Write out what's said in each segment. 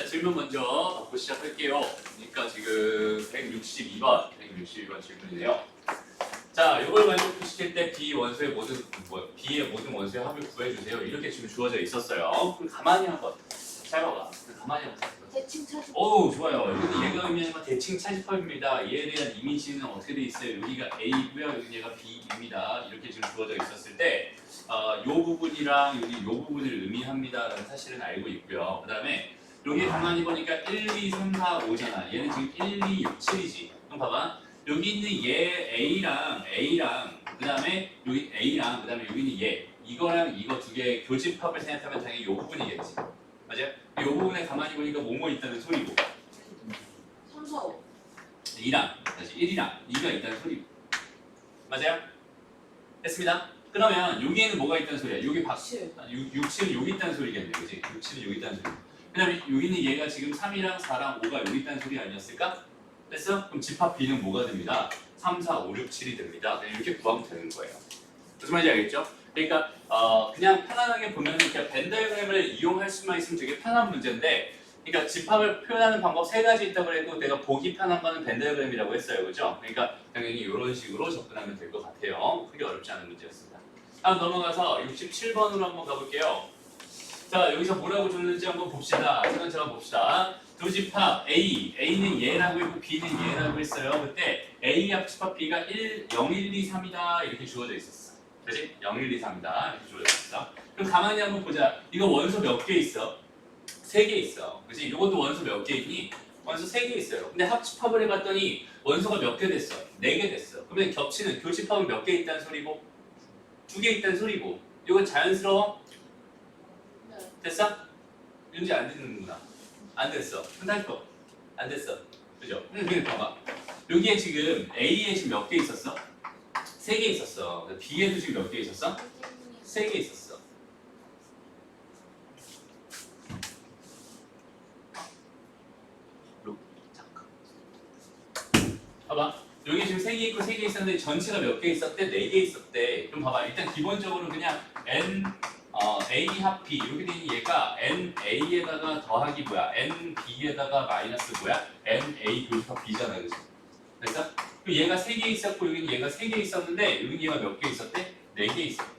질문 먼저 받고 시작할게요. 그러니까 지금 162번 질문이네요. 자, 이걸 만족시킬 때 B의 모든 원소의 합을 구해주세요. 이렇게 지금 주어져 있었어요. 그럼 가만히 한번 잘 봐봐. 가만히 한번 잘 봐봐. 대칭 차지. 오, 좋아요. 여기는 얘가 의미하는 건 대칭 차집합입니다. 얘에 대한 이미지는 어떻게 돼 있어요? 여기가 A고요. 여기 얘가 B입니다. 이렇게 지금 주어져 있었을 때, 요 부분이랑 여기 요 부분을 의미합니다라는 사실은 알고 있고요. 그 다음에 여기 가만히 보니까 1, 2, 3, 4, 5잖아. 얘는 지금 1, 2, 6, 7이지. 그럼 봐봐. 여기 있는 얘 A랑 그 다음에 여기 A랑 그 다음에 여기 있는 얘 이거랑 이거 두 개의 교집합을 생각하면 당연히 요 부분이겠지. 맞아요? 이 부분에 가만히 보니까 뭐뭐 있다는 소리고 3, 4, 5. 2랑 다시 1이랑 2가 있다는 소리고 맞아요? 됐습니다. 그러면 여기에는 뭐가 있다는 소리야? 여기 7. 6, 7은 여기 있다는 소리겠네, 그지? 6, 7은 여기 있다는 소리. 그 다음에 여기는 얘가 지금 3이랑 4랑 5가 여기 있다는 소리 아니었을까? 됐어? 그럼 집합 B는 뭐가 됩니다? 3, 4, 5, 6, 7이 됩니다. 이렇게 구하면 되는 거예요. 무슨 말인지 알겠죠? 그러니까 그냥 편안하게 보면 그냥 벤 다이어그램을 이용할 수만 있으면 되게 편한 문제인데, 그러니까 집합을 표현하는 방법 세 가지 있다고 해도 내가 보기 편한 거는 벤 다이어그램이라고 했어요, 그죠? 그러니까 당연히 이런 식으로 접근하면 될 것 같아요. 크게 어렵지 않은 문제였습니다. 다음 넘어가서 67번으로 한번 가볼게요. 자, 여기서 뭐라고 줬는지 한번 봅시다. 차근차근 봅시다. 두 집합 A는 얘라고 했고 B는 얘라고 했어요. 그때 A 합집합 B가 0, 1, 2, 3이다 이렇게 주어져 있었어. 그렇지? 0, 1, 2, 3이다 이렇게 주어져 있어. 그럼 가만히 한번 보자. 이거 원소 몇 개 있어? 3개 있어. 그렇지? 이것도 원소 몇 개 있니? 원소 3개 있어요. 근데 합집합을 해봤더니 원소가 몇 개 됐어? 4개 됐어. 그러면 겹치는 교집합은 몇 개 있다는 소리고 2개 있다는 소리고 이건 자연스러워? 네. 됐어? 윤지 안 듣는구나. 안 됐어. 끝날 거. 안 됐어. 그죠? 근데 봐봐. 여기에 지금 A에 지금 몇 개 있었어? 3개 있었어. B에도 지금 몇 개 있었어? 3개 있었어. 잠깐. 봐봐. 여기 지금 3개 있고 3개 있었는데 전체가 몇 개 있었대? 4개 있었대. 그럼 봐봐. 일단 기본적으로 그냥 N A 합 B 이렇게 되는 얘가 NA에다가 더하기 뭐야? NB에다가 마이너스 뭐야? NA 교집합 B잖아, 그치? 됐어? 그럼 얘가 3개 있었고 여기는 얘가 3개 있었는데 여기는 얘가 몇 개 있었대? 4개 있었대.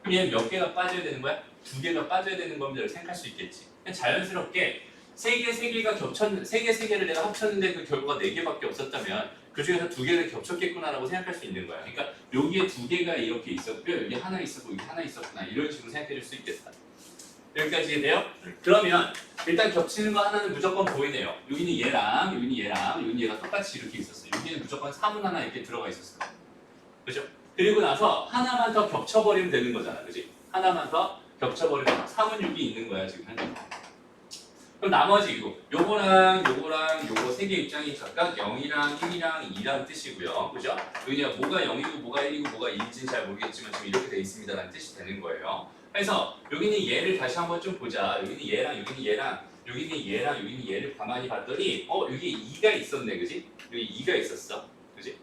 그럼 얘는 몇 개가 빠져야 되는 거야? 2개가 빠져야 되는 겁니다. 생각할 수 있겠지. 그냥 자연스럽게 3개가 겹쳤는 3개를 내가 합쳤는데 그 결과가 4개밖에 없었다면 그 중에서 2개는 겹쳤겠구나라고 생각할 수 있는 거야. 그러니까 여기에 2개가 이렇게 있었고요. 여기 하나 있었고 여기 하나 있었구나. 이런 식으로 생각해 줄 수 있겠다. 여기까지 돼요? 그러면 일단 겹치는 거 하나는 무조건 보이네요. 여기는 얘랑 여기는 얘랑 여기는 얘가 똑같이 이렇게 있었어요. 여기는 무조건 3은 하나 이렇게 들어가 있었어요. 그죠? 그리고 나서 하나만 더 겹쳐버리면 되는 거잖아. 그지? 하나만 더 겹쳐버리면 3은 여기 있는 거야 지금 현재. 그럼 나머지 요거랑 요거 세 개 입장이 각각 0이랑 1이랑 2라는 뜻이고요. 그죠? 여기가 뭐가 0이고 뭐가 1이고 뭐가 2인지는 잘 모르겠지만 지금 이렇게 돼 있습니다라는 뜻이 되는 거예요. 그래서 여기는 얘를 다시 한번 좀 보자. 여기는 얘랑 여기는 얘랑 여기는 얘랑 여기는 얘를 가만히 봤더니 여기 2가 있었네. 그지? 여기 2가 있었어. 그지?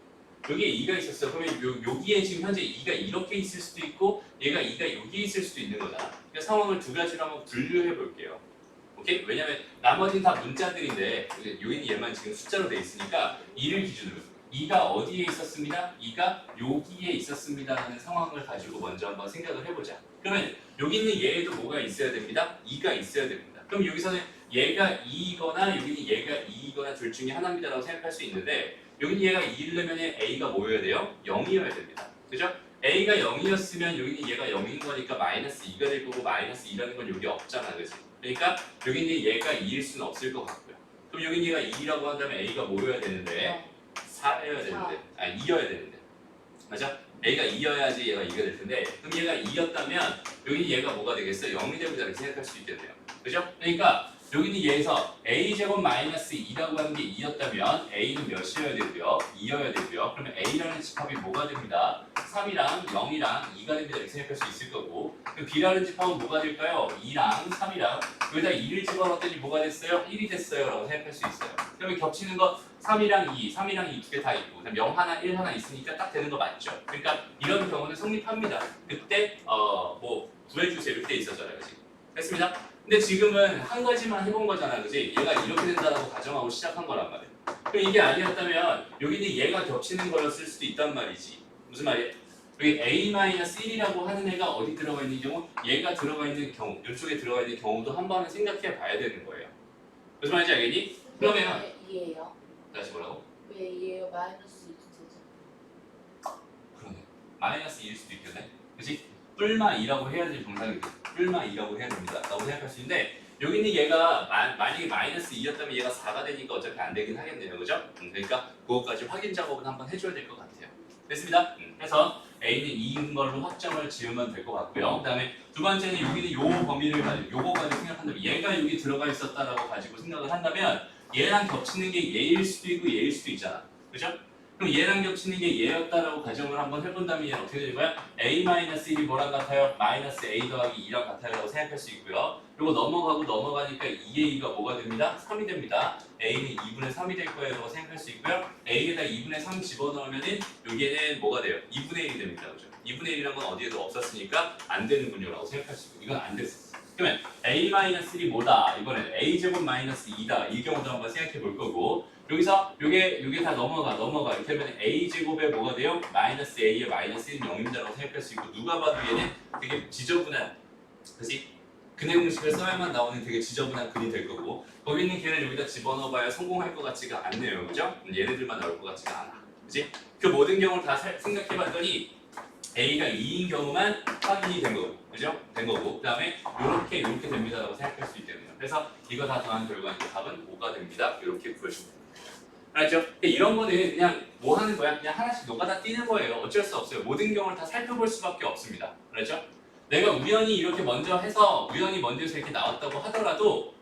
여기에 2가 있었어. 그러면 여기에 지금 현재 2가 이렇게 있을 수도 있고 얘가 2가 여기에 있을 수도 있는 거잖아. 그러니까 상황을 두 가지로 한번 분류해 볼게요. 오케이? 왜냐면 나머지는 다 문자들인데 여기는 얘만 지금 숫자로 돼 있으니까 2를 기준으로 2가 어디에 있었습니다? 2가 여기에 있었습니다 라는 상황을 가지고 먼저 한번 생각을 해보자. 그러면 여기 있는 얘에도 뭐가 있어야 됩니다? 2가 있어야 됩니다. 그럼 여기서는 얘가 2이거나 여기는 얘가 2이거나 둘 중에 하나입니다 라고 생각할 수 있는데 여기는 얘가 2이려면 A가 뭐여야 돼요? 0이어야 됩니다. 그죠? A가 0이었으면 여기는 얘가 0인 거니까 마이너스 2가 될 거고 마이너스 2라는 건 여기 없잖아. 그치? 그러니까 여기 있는 얘가 2일 수는 없을 것 같고요. 그럼 여기 있는 얘가 2라고 한다면 A가 뭐여야 되는데? 4여야 되는데. 아니 2여야 되는데. 맞아? A가 2여야지 얘가 2가 될 텐데 그럼 얘가 2였다면 여기 얘가 뭐가 되겠어? 0이 됩니다. 이렇게 생각할 수 있겠네요. 그죠? 그러니까 여기는 얘에서 A제곱 마이너스 2라고 하는 게 2였다면 A는 몇이어야 되고요? 2여야 되고요. 그러면 A라는 집합이 뭐가 됩니다? 3이랑 0이랑 2가 됩니다. 이렇게 생각할 수 있을 거고 그럼 B라는 집합은 뭐가 될까요? 2랑 3이랑 여기다 2를 집어넣었더니 뭐가 됐어요? 1이 됐어요 라고 생각할 수 있어요. 그러면 겹치는 거 3이랑 2 두 개 다 있고 그다음 0 하나 1 하나 있으니까 딱 되는 거 맞죠? 그러니까 이런 경우는 성립합니다. 그때 뭐 구해주세요 이렇게 있었잖아요. 그치? 됐습니다. 근데 지금은 한 가지만 해본 거잖아, 그지? 얘가 이렇게 된다라고 가정하고 시작한 거란 말이야. 그럼 이게 아니었다면 여기는 얘가 겹치는 거였을 수도 있단 말이지. 무슨 말이야? 여기 A-1이라고 하는 애가 어디 들어가 있는 경우? 얘가 들어가 있는 경우, 이쪽에 들어가 있는 경우도 한 번은 생각해 봐야 되는 거예요. 무슨 말인지 알겠니? 그러면 왜 2예요? 다시 뭐라고? 왜 2예요? 마이너스 2도 되죠. 그러네. 마이너스 2일 수도 있겠네. 그치? 뿔마 2라고 해야 될 정상이거든. 뿔마 2라고 해야 됩니다. 라고 생각할 수 있는데 여기는 얘가 만약에 마이너스 2였다면 얘가 4가 되니까 어차피 안 되긴 하겠네요. 그죠? 그러니까 그것까지 확인 작업은 한번 해줘야 될 것 같아요. 됐습니다. 그래서 A는 2인 걸로 확정을 지으면 될 것 같고요. 그 다음에 두 번째는 여기는 요 범위를 가지고 요거 가지고 생각한다면 얘가 여기 들어가 있었다라고 가지고 생각을 한다면 얘랑 겹치는 게 얘일 수도 있고 얘일 수도 있잖아. 그죠? 그럼 얘랑 겹치는 게 얘였다라고 가정을 한번 해본다면 얘는 어떻게 되는 거야? A-1이 뭐랑 같아요? 마이너스 A 더하기 2랑 같아요 라고 생각할 수 있고요. 요거 넘어가니까 2의 2가 뭐가 됩니다? 3이 됩니다. A는 2분의 3이 될 거예요 라고 생각할 수 있고요. A에다 2분의 3 집어넣으면은 여기에는 뭐가 돼요? 2분의 1이 됩니다. 그죠? 2분의 1이란 건 어디에도 없었으니까 안 되는군요 라고 생각할 수 있고 이건 안 됐어. 그러면 A-1이 뭐다? 이번엔 A제곱 마이너스 2다. 이 경우도 한번 생각해 볼 거고 여기서 요게 다 넘어가 이렇게 하면 A제곱에 뭐가 돼요? 마이너스 A에 마이너스 1은 0입니다라고 생각할 수 있고 누가 봐도 얘는 되게 지저분한 그치? 근해 공식을 써야만 나오는 되게 지저분한 글이 될 거고 거기 있는 걔를 여기다 집어넣어봐야 성공할 것 같지가 않네요. 그죠? 얘네들만 나올 것 같지가 않아. 그치? 그 모든 경우를 다 생각해봤더니 A가 2인 경우만 확인이 된 거고, 그죠? 된 거고, 그 다음에 이렇게 됩니다라고 생각할 수 있겠네요. 그래서 이거 다 더한 결과는 답은 5가 됩니다. 이렇게 구해주면 됩니다. 알았죠? 이런 거는 그냥 뭐 하는 거야? 그냥 하나씩 노가다 띄는 거예요. 어쩔 수 없어요. 모든 경우를 다 살펴볼 수밖에 없습니다. 알았죠? 내가 우연히 이렇게 먼저 해서 우연히 먼저서 이렇게 나왔다고 하더라도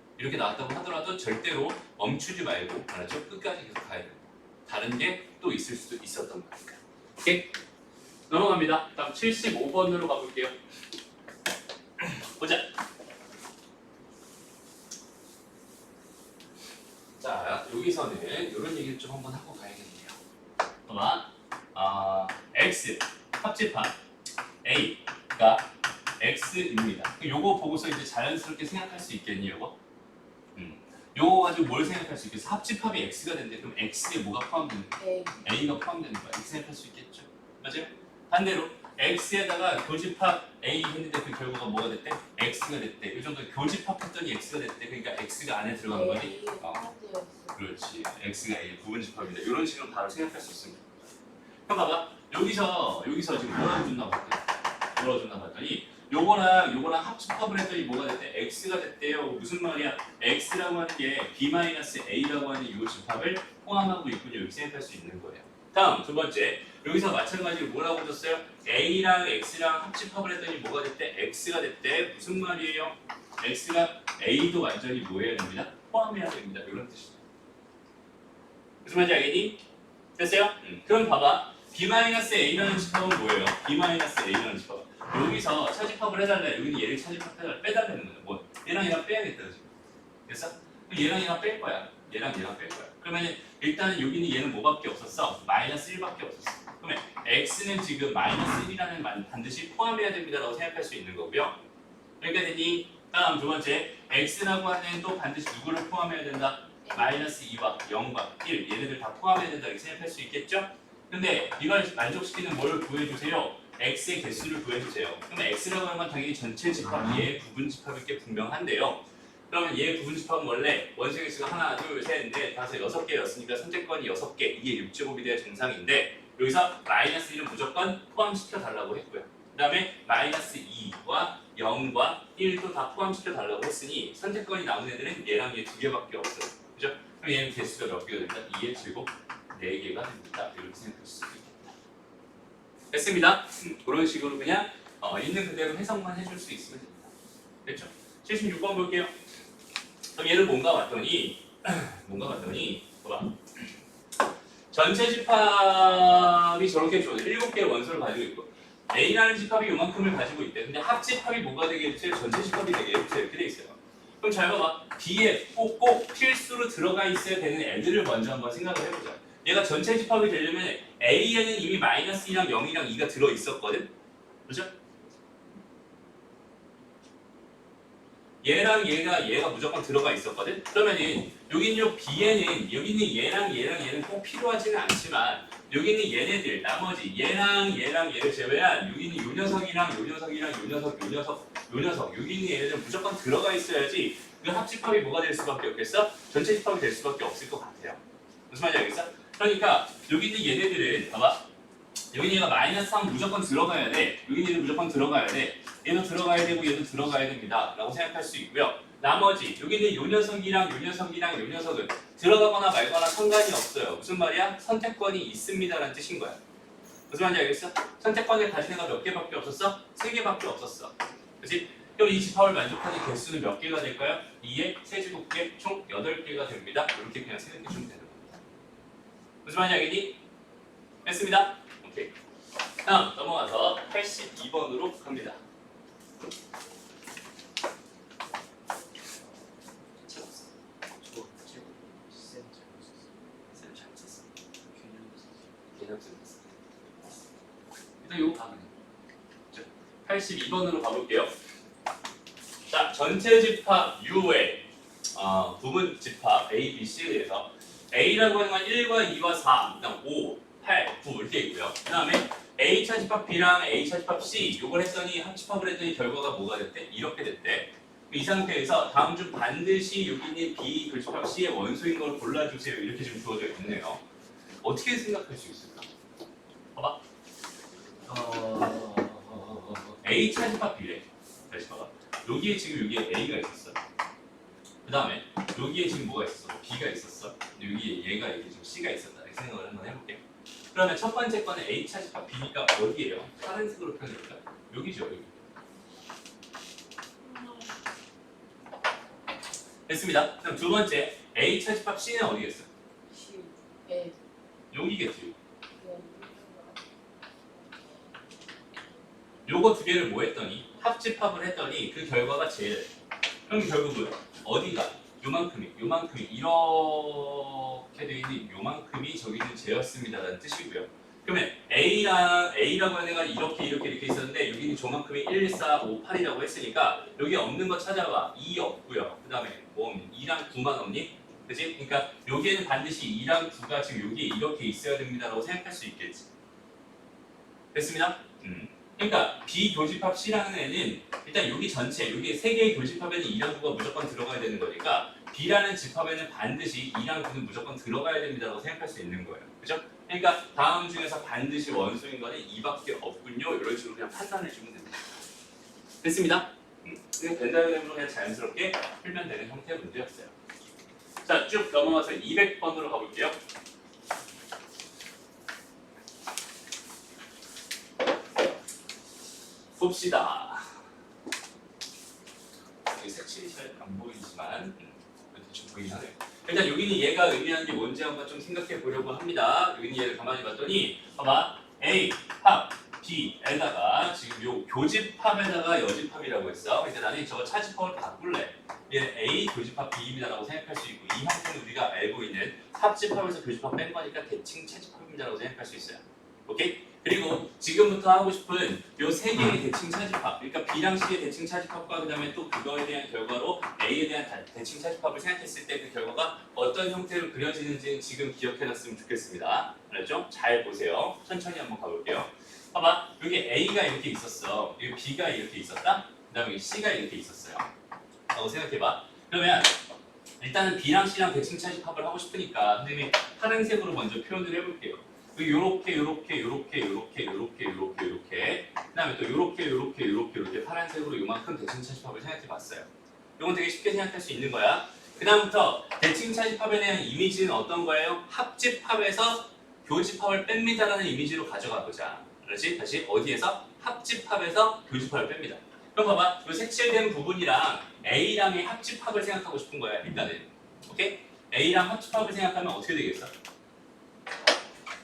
절대로 멈추지 말고, 알았죠? 끝까지 계속 가야 됩니다. 다른 게 또 있을 수도 있었던 거니까. 오케이? 넘어갑니다. 다음 75번으로 가볼게요. 보자. 자, 여기서는 이런 얘기를 좀 한번 하고 가야겠네요. 봐봐. X 합집합 A가 X입니다. 요거 보고서 이제 자연스럽게 생각할 수 있겠니, 요거? 요거 가지고 뭘 생각할 수 있겠어? 합집합이 X가 된대. 그럼 X에 뭐가 포함되는 거야? A가 포함되는 거야. 이렇게 생각할 수 있겠죠? 맞아요? 반대로 X에다가 교집합 A 했는데 그 결과가 뭐가 됐대? X가 됐대. 이 정도 교집합했더니 X가 됐대. 그러니까 X가 안에 들어간 거니? 그렇지. X가 A 부분집합이다. 이런 식으로 바로 생각할 수 있습니다. 그럼 봐봐. 여기서 지금 뭐라고 줬나 봤더니 요거랑 합집합을 했더니 뭐가 됐대? X가 됐대요. 무슨 말이야? X라고 하는 게 B-A라고 하는 이 집합을 포함하고 있군요. 이렇게 생각할 수 있는 거예요. 다음 두 번째. 여기서 마찬가지로 뭐라고 줬어요? A랑 X랑 합집합을 했더니 뭐가 됐대? X가 됐대. 무슨 말이에요? X가 A도 완전히 뭐 해야 됩니다? 포함해야 됩니다. 이런 뜻이에요. 무슨 말인지 알겠니? 됐어요? 그럼 봐봐. B-A라는 집합은 뭐예요? B-A라는 집합. 여기서 차집합을 해달래. 여기는 얘를 차집합 빼달라는 거죠. 뭐 얘랑 빼야겠다. 지금. 됐어? 얘랑 뺄 거야. 얘랑 뺄 거야. 그러면 일단은 여기는 얘는 뭐밖에 없었어? 마이너스 1밖에 없었어. 그러면 x는 지금 마이너스 1이라는 반드시 포함해야 됩니다라고 생각할 수 있는 거고요. 여기가 되니 다음 두 번째 x라고 하는 또 반드시 누구를 포함해야 된다? 마이너스 2와 0과 1 얘네들 다 포함해야 된다 이렇게 생각할 수 있겠죠? 근데 이걸 만족시키는 뭘 구해주세요? x의 개수를 구해주세요. 그러면 x라고 하는 건 당연히 전체 집합, 얘 부분 집합일 게 분명한데요. 그러면 얘 부분 집합은 원래 원소 개수가 하나, 둘, 셋, 넷, 다섯, 6개였으니까 선택권이 6개, 이게 6제곱이 돼야 정상인데 여기서 마이너스 1은 무조건 포함시켜 달라고 했고요. 그 다음에 마이너스 2와 0과 1도 다 포함시켜 달라고 했으니 선택권이 남은 애들은 얘랑 얘 두 개밖에 없어요. 그죠? 그럼 얘는 개수가 몇 개가 됩니다? 2의 제곱 4개가 됩니다. 이렇게 생각할 수 있겠다. 됐습니다. 그런 식으로 그냥 있는 그대로 해석만 해줄 수 있으면 됩니다. 됐죠? 76번 볼게요. 그럼 얘를 뭔가 봤더니 봐봐. 전체 집합이 저렇게 줘. 7개의 원소를 가지고 있고 A라는 집합이 요만큼을 가지고 있대. 근데 합집합이 뭐가 되겠지? 전체 집합이 되겠지? 이렇게 돼 있어요. 그럼 잘 봐봐. B에 꼭 필수로 들어가 있어야 되는 애들을 먼저 한번 생각을 해보자. 얘가 전체 집합이 되려면 A에는 이미 마이너스 2랑 0이랑 2가 들어있었거든? 그죠? 얘랑 얘가 무조건 들어가 있었거든. 그러면은 여기 있는 요 B에는 여기 있는 얘는 꼭 필요하지는 않지만 여기 있는 얘네들 나머지 얘랑 얘를 제외한 여기 있는 요 녀석이랑 요 녀석 여기 있는 얘네들 무조건 들어가 있어야지 그 합집합이 뭐가 될 수밖에 없겠어? 전체 집합이 될 수밖에 없을 것 같아요. 무슨 말인지 알겠어? 그러니까 여기 있는 얘네들은 봐봐. 여기 있는 얘가 마이너스 3 무조건 들어가야 돼. 여기 있는 얘는 무조건 들어가야 돼. 얘도 들어가야 되고 얘도 들어가야 됩니다. 라고 생각할 수 있고요. 나머지 여기 있는 요 녀석이랑 요 녀석은 들어가거나 말거나 상관이 없어요. 무슨 말이야? 선택권이 있습니다라는 뜻인 거야. 무슨 말인지 알겠어? 선택권을 가진 애가 몇 개밖에 없었어? 3개밖에 없었어. 그렇지? 그럼 이 집합을 만족하는 개수는 몇 개가 될까요? 2의 세제곱계 총 8개가 됩니다. 이렇게 그냥 생각해 주면 되는 겁니다. 무슨 말인지 알겠니? 했습니다. 오케이. 다음 넘어가서 82번으로 갑니다. 일단 요거 봐 그냥. 82번으로 가볼게요. 자, 전체 집합 U의 부분 집합 A, B, C에 대해서 A라고 하는 건 1과 2와 4, 그다음 5, 8, 9 이렇게 있고요. 그 다음에 A차 집합 B랑 A차 집합 C 이걸 했더니 합집합을 했더니 결과가 뭐가 됐대? 이렇게 됐대. 이 상태에서 다음 중 반드시 여기 있는 B 교집합 C의 원소인 걸 골라주세요. 이렇게 지금 주어져 있네요. 어떻게 생각할 수 있을까? 봐봐. A차 집합 B래. 다시 봐봐. 여기에 지금 여기에 A가 있었어. 그 다음에 여기에 지금 뭐가 있었어? B가 있었어. 여기에 얘가 이게 지금 C가 있었다. 이렇게 생각을 한번 해볼게. 그러면 첫 번째 거는 A차 집합 B가 어디예요? 파란색으로 표현해볼까? 여기죠, 여기. 됐습니다. 그럼 두 번째 A차 집합 C는 어디겠어? 여기겠지. 요거 두 개를 뭐 했더니 합집합을 했더니 그 결과가 제일. 그럼 결국은 어디가? 요만큼이 이렇게 돼 있는 요만큼이 저기는 제였습니다라는 뜻이고요. 그러면 A라고 하는 애가 이렇게 있었는데 여기는 조만큼이 1, 4, 5, 8이라고 했으니까 여기 없는 거 찾아봐. 2 없고요. 그 다음에 뭐 2랑 9만 없니? 그치? 그러니까 여기에는 반드시 2랑 9가 지금 여기에 이렇게 있어야 됩니다라고 생각할 수 있겠지. 됐습니다? 그러니까 B 교집합 C라는 애는 일단 여기 전체 여기 세 개의 교집합에는 2랑 9가 무조건 들어가야 되는 거니까 B라는 집합에는 반드시 2랑 9는 무조건 들어가야 됩니다라고 생각할 수 있는 거예요. 그죠? 그러니까 다음 중에서 반드시 원소인 거는 2밖에 없군요. 이런 식으로 그냥 판단해 주면 됩니다. 됐습니다? 그냥 된다는 그냥 자연스럽게 풀면 되는 형태의 문제였어요. 자, 쭉 넘어가서 200번으로 가볼게요. 봅시다. 여기 색칠이 잘 안 보이지만 대충 보이긴 하네요. 일단 여기는 얘가 의미하는 게 뭔지 한번 좀 생각해 보려고 합니다. 여기는 얘를 가만히 봤더니 봐봐. A, 합, B에다가 지금 요 교집합에다가 여집합이라고 했어. 근데 나는 저거 차집합을 바꿀래. 얘는 A 교집합 B입니다라고 생각할 수 있고 이 형태는 우리가 알고 있는 합집합에서 교집합 뺀 거니까 대칭 차집합입니다라고 생각할 수 있어요. 오케이? 그리고 지금부터 하고 싶은 요 세 개의 대칭 차집합, 그러니까 B랑 C의 대칭 차집합과 그 다음에 또 그거에 대한 결과로 A에 대한 대칭 차집합을 생각했을 때 그 결과가 어떤 형태로 그려지는지는 지금 기억해놨으면 좋겠습니다. 알았죠? 잘 보세요. 천천히 한번 가볼게요. 봐봐, 여기 A가 이렇게 있었어. 여기 B가 이렇게 있었다. 그 다음에 C가 이렇게 있었어요. 라고 생각해봐. 그러면 일단은 B랑 C랑 대칭 차집합을 하고 싶으니까 선생님이 파란색으로 먼저 표현을 해볼게요. 요렇게 그다음에 또 요렇게 파란색으로 요만큼 대칭 차집합을 생각해 봤어요. 이건 되게 쉽게 생각할 수 있는 거야. 그다음부터 대칭 차집합에 대한 이미지는 어떤 거예요? 합집합에서 교집합을 뺍니다라는 이미지로 가져가 보자. 그렇지? 다시 어디에서? 합집합에서 교집합을 뺍니다. 그럼 봐봐. 이 색칠된 부분이랑 A랑의 합집합을 생각하고 싶은 거야. 일단은. 오케이? A랑 합집합을 생각하면 어떻게 되겠어?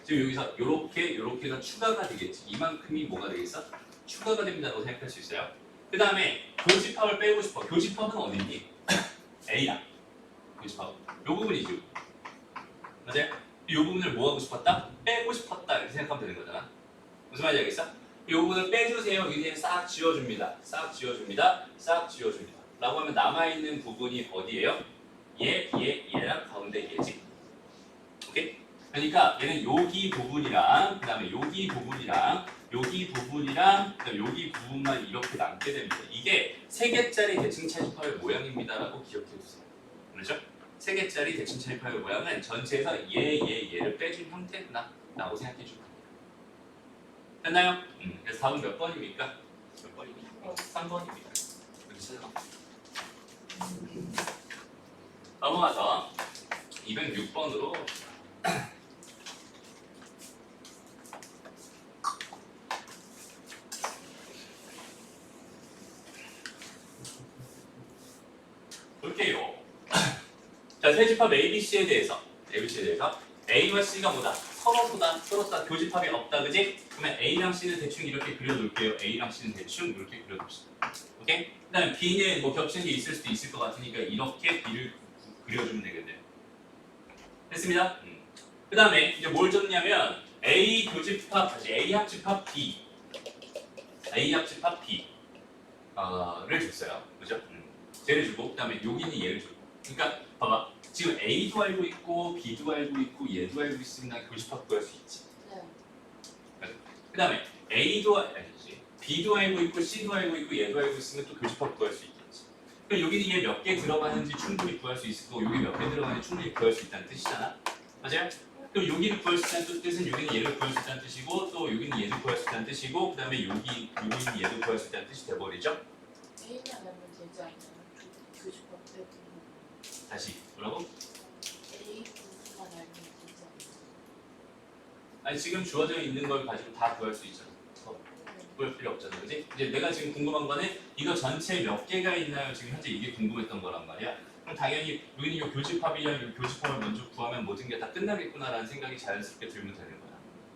지금 여기서 요렇게가 추가가 되겠지. 이만큼이 뭐가 되겠어? 추가가 됩니다라고 생각할 수 있어요. 그 다음에 교집합을 빼고 싶어. 교집합은 어디니? A랑 교집합. 요 부분이죠. 맞아요? 이 부분을 뭐 하고 싶었다? 빼고 싶었다. 이렇게 생각하면 되는 거잖아. 무슨 말인지 알겠어? 이 부분을 빼주세요. 여기에 싹 지워줍니다. 싹 지워줍니다. 라고 하면 남아있는 부분이 어디예요? 얘랑 가운데 얘지. 오케이? 그러니까 얘는 여기 부분이랑 그 다음에 여기 부분이랑 그다음에 여기 부분만 이렇게 남게 됩니다. 이게 3개짜리 대칭 차집합의 모양입니다라고 기억해 주세요. 그렇죠? 3개짜리 대칭 차집합의 모양은 전체에서 얘를 빼준 형태구나 라고 생각해 주면 됩니다. 됐나요? 그래서 답은 몇 번입니까? 몇 번입니까? 3번입니다. 이렇게 찾아봐. 넘어가서 206번으로 볼게요. 자, 세집합 ABC에 대해서 A와 C가 뭐다? 서로다. 교집합이 없다, 그지? 그러면 A랑 C는 대충 이렇게 그려놓을게요. A랑 C는 대충 이렇게 그려놓읍시다. 오케이? 그 다음에 B는 뭐 겹치는 게 있을 수도 있을 것 같으니까 이렇게 B를 그려주면 되겠네요. 됐습니다. 그 다음에 이제 뭘 줬냐면 A 합집합 B 를 줬어요. 그죠? 쟤를 주고 그 다음에 여기는 얘를 주고. 그러니까 봐봐. 지금 A도 알고 있고 B도 알고 있고 얘도 알고 있으면 난 교집합 구할 수 있지. 네. 그 다음에 B도 알고 있고 C도 알고 있고 얘도 알고 있으면 또 교집합 구할 수 있겠지. 그럼 여기는 얘 몇 개 들어가는지 충분히 구할 수 있을 거고 여기 몇 개 들어가는지 충분히 구할 수 있다는 뜻이잖아. 맞아요? 그럼 여기를 구할 수 있다는 뜻은 여기는 얘를 구할 수 있다는 뜻이고 또 여기는 얘를 구할 수 있다는 뜻이고 그 다음에 여기는 얘를 구할 수 있다는 뜻이 돼버리죠? A만 알면 되지 않나요? 교집합 빼고 다시 뭐라고? A 부분만 알면 되지 않나요? 아니 지금 주어져 있는 걸 가지고 다 구할 수 있잖아. 구할 필요 없잖아, 그지? 이제 내가 지금 궁금한 거는 이거 전체 몇 개가 있나요? 지금 현재 이게 궁금했던 거란 말이야. 그럼 당연히 여기는 이 교집합이랑 이 교집합을 먼저 구하면 모든 게 다 끝나겠구나라는 생각이 자연스럽게 들면 되는 거야.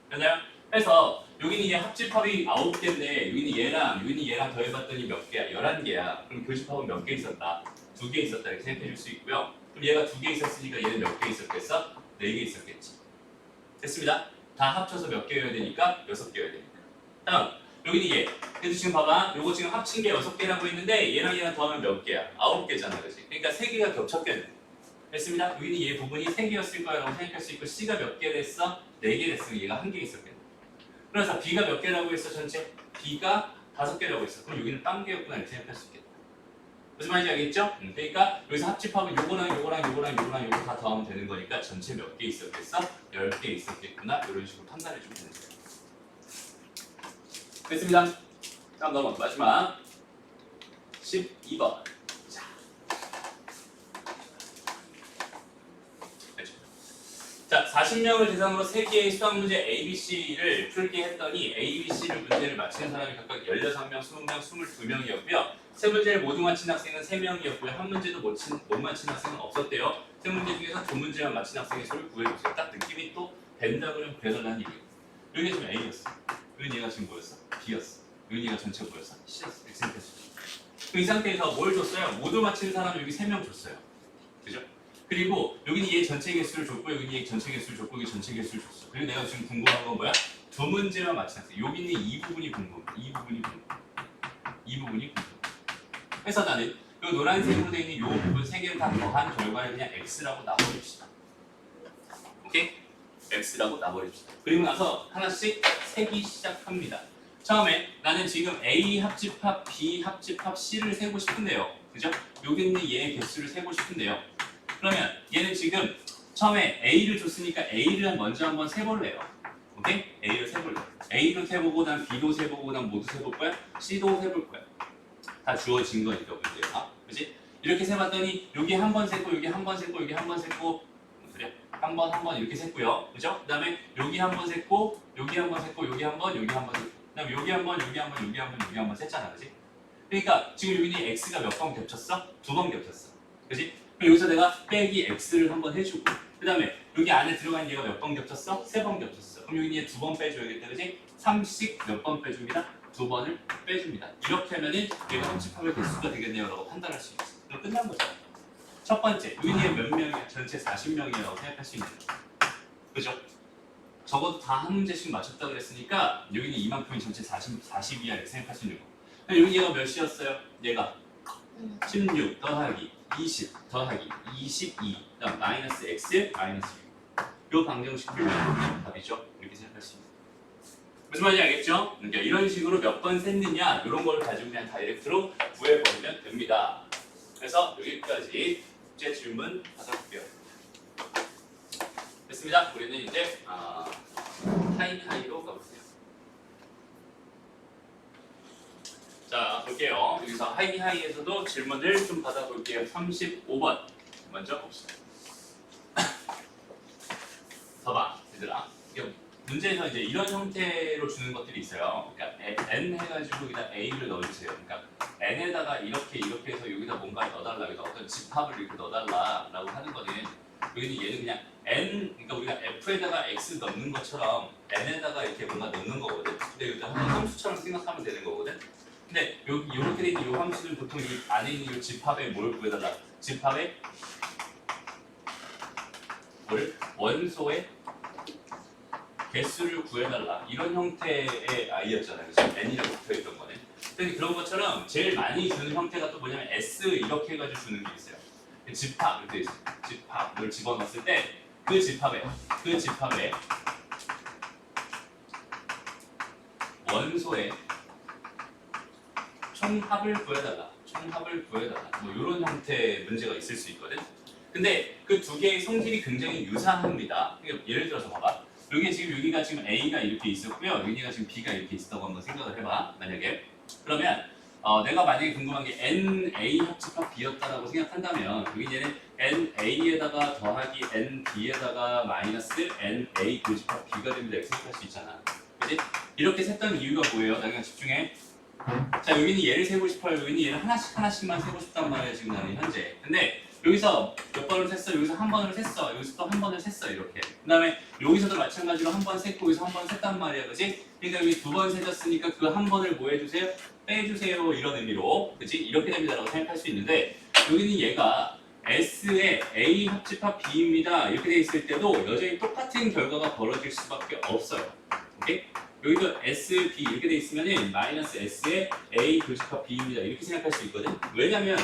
됐나요? 그래서 여기는 얘 합집합이 9개인데 여기는 얘랑 더해봤더니 몇 개야? 11개야. 그럼 교집합은 몇 개 있었다? 2개 있었다 이렇게 생각해 줄 수 있고요. 그럼 얘가 2개 있었으니까 얘는 몇 개 있었겠어? 4개 있었겠지. 됐습니다. 다 합쳐서 몇 개여야 되니까? 6개여야 되니까. 다음 여기는 얘. 그래서 지금 봐봐. 요거 지금 합친 게 6개라고 했는데 얘랑 더하면 몇 개야? 9개잖아. 그렇지? 그러니까 3개가 겹쳤겠네. 됐습니다. 여기는 얘 부분이 3개였을 거라고 생각할 수 있고 C가 몇 개 됐어? 4개 됐으면 얘가 1개 있었겠네. 그래서 B가 몇 개라고 했어 전체? B가 5개라고 했어. 그럼 여기는 딴 개였구나 이렇게 생각할 수 있겠다. 무슨 말인지 알겠죠? 그러니까 여기서 합집합은 요거랑 요거 다 더하면 되는 거니까 전체 몇 개 있었겠어? 10개 있었겠구나. 이런 식으로 판단해 주면 되는 거예요. 됐습니다. 다음 넘어가 마지막 12번. 자, 40명을 대상으로 3개의 수학 문제 ABC를 풀게 했더니 ABC를 문제를 맞히는 사람이 각각 16명, 20명, 22명이었고요. 세 문제를 모두 맞힌 학생은 3명이었고요. 한 문제도 못 맞힌 학생은 없었대요. 세 문제 중에서 2문제만 맞힌 학생의 수를 구해주세요. 딱 느낌이 또 된다 그러면 그래서라는 얘기예요. 여기가 지금 A였어. 여기 얘가 지금 뭐였어? B였어. 여기 얘가 전체 뭐였어? C였어. 이렇게 생각했어. 그럼 이 상태에서 뭘 줬어요? 모두 맞힌 사람 여기 3명 줬어요. 그죠? 그리고 여기는 얘 전체 개수를 줬고 여기는 얘 전체 개수를 줬고 여기 전체 개수를 줬어. 그리고 내가 지금 궁금한 건 뭐야? 2문제만 맞힌 학생. 여기는 이 부분이 궁금해. 이 부분이 궁금해. 그래서 나는 이 노란색으로 되어 있는 이 부분 3개를 다 더한 결과를 그냥 X라고 놔버립시다. 오케이? X라고 놔버립시다. 그리고 나서 하나씩 세기 시작합니다. 처음에 나는 지금 A 합집합, B 합집합, C를 세고 싶은데요. 그죠? 여기 있는 얘의 개수를 세고 싶은데요. 그러면 얘는 지금 처음에 A를 줬으니까 A를 먼저 한번 세볼래요. 오케이? A를 세볼래. A도 세보고 난 B도 세보고 난 모두 세볼 거야. C도 세볼 거야. 다 주어진 거니까 문제가. 그렇지? 이렇게 세봤더니 여기 한 번 셌고 여기 한 번 셌고 여기 한 번 셌고 그래. 한 번 이렇게 셌고요. 그죠? 그다음에 여기 한 번 셌고 여기 한 번 셌고 여기 한 번 셌고 그다음에 여기 한 번 셌잖아. 그렇지? 그러니까 지금 여기는 X가 몇 번 겹쳤어? 2번 겹쳤어. 그렇지? 그럼 여기서 내가 빼기 X를 한번 해주고 그 다음에 여기 안에 들어간 얘가 몇 번 겹쳤어? 3번 겹쳤어. 그럼 여기 얘 2번 빼줘야겠다. 그지? 3씩 몇 번 빼줍니다? 2번을 빼줍니다. 이렇게 하면은 얘가 합집합의 개수가 되겠네요 라고 판단할 수 있어. 그럼 끝난 거죠. 첫 번째, 여기 얘 몇 명이야? 전체 40명이라고 생각할 수 있는 거죠. 그죠? 적어도 다 한 문제씩 맞췄다 그랬으니까 여기는 이만큼이 전체 40이야 이렇게 생각할 수 있는 거. 그럼 여기 얘가 몇이었어요? 얘가 16 더하기 20 더하기 22 그다음 마이너스 x 마이너스 6. 요 방정식 풀면 답이죠. 이렇게 생각할 수 있습니다. 무슨 말인지 알겠죠? 그러니까 이런 식으로 몇 번 셌느냐 이런 걸 가지고 그냥 다이렉트로 구해버리면 됩니다. 그래서 여기까지 숙제 질문 받아볼게요. 됐습니다. 우리는 이제 하이로 가볼게요. 자 볼게요. 여기서 하이에서도 질문을 좀 받아볼게요. 35번 먼저 봅시다. 봐봐 얘들아. 문제에서 이제 이런 형태로 주는 것들이 있어요. 그러니까 n 해가지고 여기다 a를 넣어주세요. 그러니까 n에다가 이렇게 해서 여기다 뭔가 넣어달라. 여기다 어떤 집합을 이렇게 넣어달라라고 하는 거는 여기는 얘는 그냥 n 그러니까 우리가 f에다가 x 넣는 것처럼 n에다가 이렇게 뭔가 넣는 거거든. 근데 여기다 한 함수처럼 생각하면 되는 거거든. 근데 여기 이렇게 돼 있는 이 함수는 보통 이 안에 있는 이 집합에 뭘 구해달라? 집합에 뭘 원소의 개수를 구해달라 이런 형태의 아이였잖아요. 그래서 n이라고 붙어있던 거는. 근데 그런 것처럼 제일 많이 주는 형태가 또 뭐냐면 s 이렇게 해가지고 주는 게 있어요. 집합 이렇게 있어요. 집합을 집어넣었을 때 그 집합에 원소의 총합을 구해달라. 뭐 이런 형태의 문제가 있을 수 있거든. 근데 그 두 개의 성질이 굉장히 유사합니다. 그러니까 예를 들어서 봐봐. 여기가 지금 A가 이렇게 있었고요. 여기가 지금 B가 이렇게 있었다고 한번 생각을 해봐. 만약에 그러면 내가 만약에 궁금한 게 NA 합집합 B였다라고 생각한다면 여기는 NA에다가 더하기 NB에다가 마이너스 NA 교집합 B가 됩니다. 이렇게 생각할 수 있잖아. 그치? 이렇게 셌던 이유가 뭐예요? 나 그냥 집중해. 자 여기는 얘를 세고 싶어요. 여기는 얘를 하나씩만 세고 싶단 말이에요. 지금 나는 현재. 근데 여기서 몇 번을 셌어? 여기서 한 번을 셌어. 여기서 또 한 번을 셌어. 이렇게. 그 다음에 여기서도 마찬가지로 한 번 셌고 여기서 한 번 셌단 말이야. 그치? 그러니까 여기 두 번 세졌으니까 그 한 번을 뭐 해주세요? 빼주세요. 이런 의미로. 그치? 이렇게 됩니다라고 생각할 수 있는데 여기는 얘가 S의 A 합집합 B입니다. 이렇게 돼 있을 때도 여전히 똑같은 결과가 벌어질 수밖에 없어요. 오케이? 여기도 S, B 이렇게 돼 있으면은 마이너스 S의 A 교집합 B입니다. 이렇게 생각할 수 있거든. 왜냐면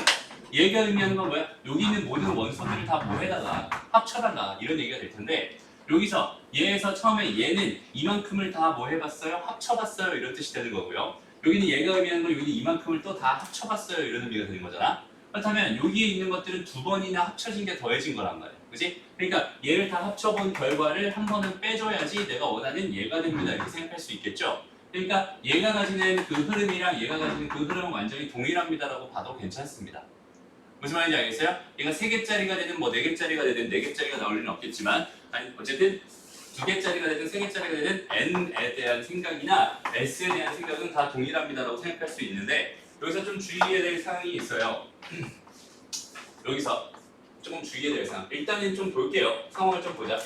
얘가 의미하는 건 뭐야? 여기 있는 모든 원소들을 다 뭐 해달라? 합쳐달라. 이런 얘기가 될 텐데 여기서 얘에서 처음에 얘는 이만큼을 다 뭐 해봤어요? 합쳐봤어요. 이런 뜻이 되는 거고요. 여기는 얘가 의미하는 건 여기는 이만큼을 또 다 합쳐봤어요. 이런 의미가 되는 거잖아. 그렇다면 여기에 있는 것들은 두 번이나 합쳐진 게 더해진 거란 말이야. 그치? 그러니까 얘를 다 합쳐본 결과를 한 번은 빼줘야지 내가 원하는 얘가 됩니다. 이렇게 생각할 수 있겠죠? 그러니까 얘가 가지는 그 흐름이랑 얘가 가지는 그 흐름은 완전히 동일합니다라고 봐도 괜찮습니다. 무슨 말인지 알겠어요? 얘가 3개짜리가 되든 뭐 4개짜리가 되든 4개짜리가 나올 리는 없겠지만 아니 어쨌든 2개짜리가 되든 3개짜리가 되든 n에 대한 생각이나 s에 대한 생각은 다 동일합니다라고 생각할 수 있는데 여기서 좀 주의해야 될 사항이 있어요. 여기서 조금 주의해야 될 사항. 일단은 좀 볼게요. 상황을 좀 보자.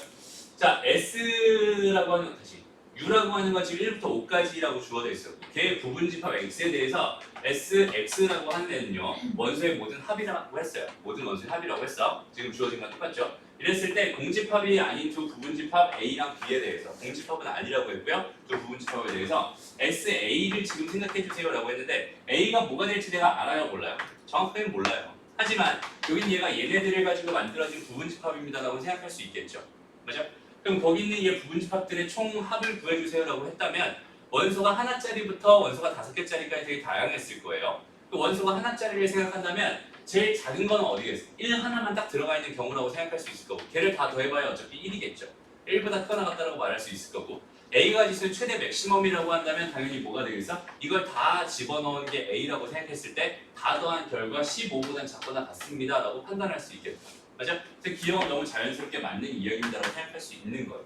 자, S라고 하는 건 다시 U라고 하는 건 지금 1부터 5까지라고 주어져 있어요. 걔 부분집합 X에 대해서 SX라고 하는 애는요. 원소의 모든 합이라고 했어요. 모든 원소의 합이라고 했어. 지금 주어진 건 똑같죠? 이랬을 때 공집합이 아닌 두 부분집합 A랑 B에 대해서 공집합은 아니라고 했고요. 두 부분집합에 대해서 SA를 지금 생각해 주세요라고 했는데 A가 뭐가 될지 내가 알아요? 몰라요? 정확하게는 몰라요. 하지만 여긴 얘가 얘네들을 가지고 만들어진 부분집합입니다라고 생각할 수 있겠죠. 맞죠? 그럼 거기 있는 얘 부분집합들의 총합을 구해주세요라고 했다면 원소가 하나짜리부터 원소가 5개짜리까지 되게 다양했을 거예요. 그 원소가 하나짜리를 생각한다면 제일 작은 건 어디겠어? 1 하나만 딱 들어가 있는 경우라고 생각할 수 있을 거고 걔를 다 더해봐야 어차피 1이겠죠. 1보다 크거나 같다라고 말할 수 있을 거고 A가 지수는 최대 맥시멈이라고 한다면 당연히 뭐가 되겠어? 이걸 다 집어넣은 게 A라고 생각했을 때 다 더한 결과 15보단 작거나 같습니다 라고 판단할 수 있겠다. 맞아? 그래서 기억은 너무 자연스럽게 맞는 이야기입니다라고 생각할 수 있는 거예요.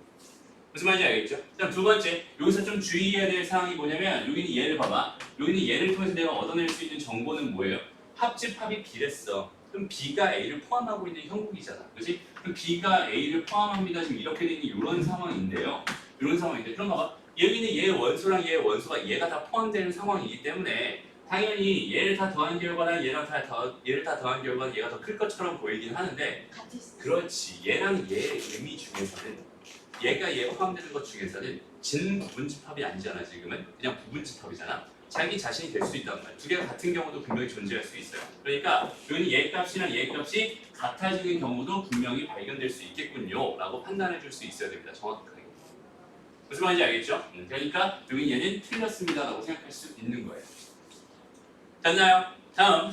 무슨 말인지 알겠죠? 그다음 두 번째, 여기서 좀 주의해야 될 사항이 뭐냐면 여기는 얘를 봐봐. 여기는 얘를 통해서 내가 얻어낼 수 있는 정보는 뭐예요? 합집합이 B랬어. 그럼 B가 A를 포함하고 있는 형국이잖아. 그렇지? 그럼 B가 A를 포함합니다. 지금 이렇게 되는 이런 상황인데요. 이런 상황인데 그럼 봐봐. 여기는 얘 원소랑 얘 원소가 얘가 다 포함되는 상황이기 때문에 당연히 얘를 다 더한 결과랑 얘를 다 더한 결과는 얘가 더 클 것처럼 보이긴 하는데 그렇지. 얘랑 얘의 의미 중에서는 얘가 얘 포함되는 것 중에서는 진부분집합이 아니잖아. 지금은 그냥 부분집합이잖아. 자기 자신이 될 수 있단 말이에요. 두 개가 같은 경우도 분명히 존재할 수 있어요. 그러니까 여기는 얘 값이랑 얘 값이 같아지는 경우도 분명히 발견될 수 있겠군요 라고 판단해 줄 수 있어야 됩니다. 정확하게. 무슨 말인지 알겠죠? 그러니까 여기 얘는 틀렸습니다 라고 생각할 수 있는 거예요. 됐나요? 다음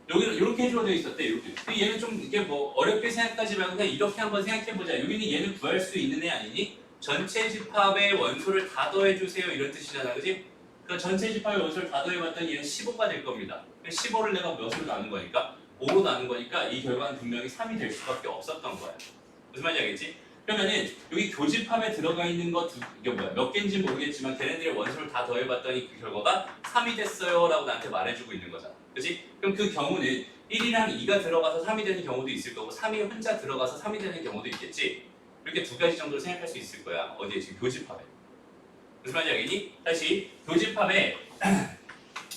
여기는 이렇게 해주로 되어 있었대. 이렇게. 얘는 좀 이게 뭐 어렵게 생각하지 말고 그냥 이렇게 한번 생각해보자. 여기는 얘는 구할 수 있는 애 아니니? 전체 집합의 원소를 다 더해주세요 이런 뜻이잖아, 그지? 그 전체 집합의 원소를 다 더해봤더니 얘는 15가 될 겁니다. 15를 내가 몇으로 나눈 거니까? 5로 나눈 거니까 이 결과는 분명히 3이 될 수밖에 없었던 거야. 무슨 말인지 알겠지? 그러면은 여기 교집합에 들어가 있는 거 이게 뭐야? 몇 개인지 모르겠지만 걔네들의 원소를 다 더해봤더니 그 결과가 3이 됐어요 라고 나한테 말해주고 있는 거잖아. 그치? 그럼 그 경우는 1이랑 2가 들어가서 3이 되는 경우도 있을 거고 3이 혼자 들어가서 3이 되는 경우도 있겠지? 이렇게 두 가지 정도로 생각할 수 있을 거야. 어디에 지금 교집합에. 무슨 말인지 알겠니? 다시 교집합에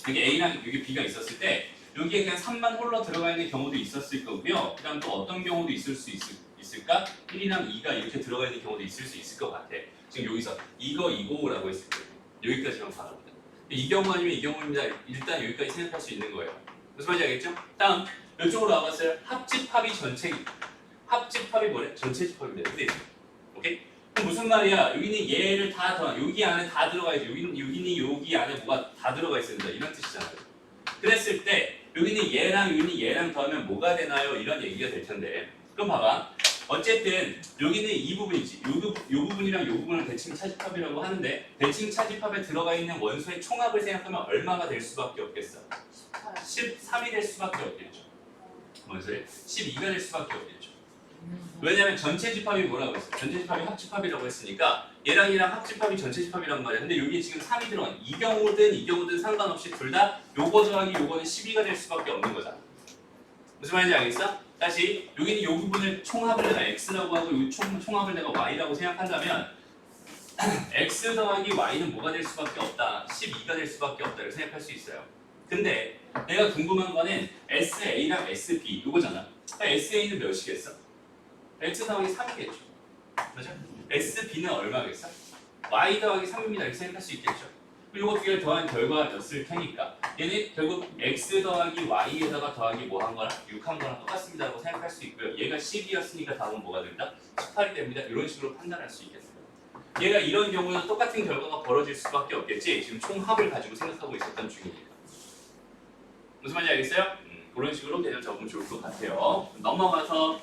여기 A랑 여기 B가 있었을 때 여기에 그냥 3만 홀로 들어가 있는 경우도 있었을 거고요. 그 다음 또 어떤 경우도 있을 수 있을까? 1이랑 2가 이렇게 들어가 있는 경우도 있을 수 있을 것 같아. 지금 여기서 이거라고 했을 거예요. 여기까지만 바라보자. 이 경우 아니면 이 경우입니다. 일단 여기까지 생각할 수 있는 거예요. 무슨 말인지 알겠죠? 다음 이쪽으로 나왔어요. 합집합이 전체 합집합이 뭐래? 전체 집합이 돼. 근데 오케이? 그럼 무슨 말이야? 여기는 얘를 다 더 여기 안에 다 들어가 있어. 여기는 여기 안에 뭐가 다 들어가 있습니다. 이런 뜻이잖아요. 그랬을 때 여기는 얘랑 더하면 뭐가 되나요? 이런 얘기가 될 텐데. 그럼 봐봐. 어쨌든 여기는 이 부분이지. 요 부분이랑 요 부분을 대칭 차집합이라고 하는데 대칭 차집합에 들어가 있는 원소의 총합을 생각하면 얼마가 될 수밖에 없겠어? 13이 될 수밖에 없겠죠. 원소의 12가 될 수밖에 없겠죠. 왜냐면 전체 집합이 뭐라고 했어? 전체 집합이 합집합이라고 했으니까 얘랑 합집합이 전체 집합이란 말이야. 근데 여기 지금 3이 들어간 이 경우든 상관없이 둘 다 요거 더하기 요거는 12가 될 수밖에 없는 거잖아. 무슨 말인지 알겠어? 다시 여기는 요 부분을 총합을 내가 x라고 하고 이 총합을 내가 y라고 생각한다면 x 더하기 y는 뭐가 될 수밖에 없다. 12가 될 수밖에 없다. 이렇게 생각할 수 있어요. 근데 내가 궁금한 거는 SA랑 SB 요거잖아. SA는 몇이겠어? x 더하기 3이겠죠. 맞아? SB는 얼마겠어? y 더하기 3입니다. 이렇게 생각할 수 있겠죠. 요거 두 개를 더한 결과였을 테니까 얘는 결국 x 더하기 y에다가 더하기 뭐 한 거랑 6한 거랑 똑같습니다 라고 생각할 수 있고요. 얘가 10이었으니까 답은 뭐가 됩니다? 18이 됩니다. 이런 식으로 판단할 수 있겠어요. 얘가 이런 경우는 똑같은 결과가 벌어질 수밖에 없겠지. 지금 총합을 가지고 생각하고 있었던 중이니까. 무슨 말인지 알겠어요? 그런 식으로 개념 잡으면 좋을 것 같아요. 넘어가서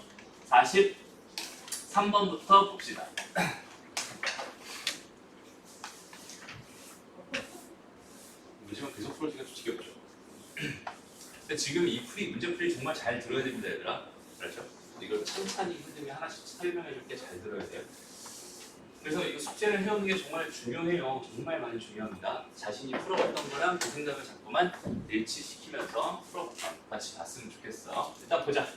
43번부터 봅시다. 문제만 계속 풀어주기가 좀 지겹죠. 근데 지금 이 문제 풀이 정말 잘 들어야 됩니다, 얘들아. 그렇죠? 이걸 천천히 흔들며 하나씩 설명해 줄게 잘 들어야 돼요. 그래서 이거 숙제를 해오는 게 정말 중요해요. 정말 많이 중요합니다. 자신이 풀어봤던 거랑 그 생각을 자꾸만 일치시키면서 같이 봤으면 좋겠어. 일단 보자.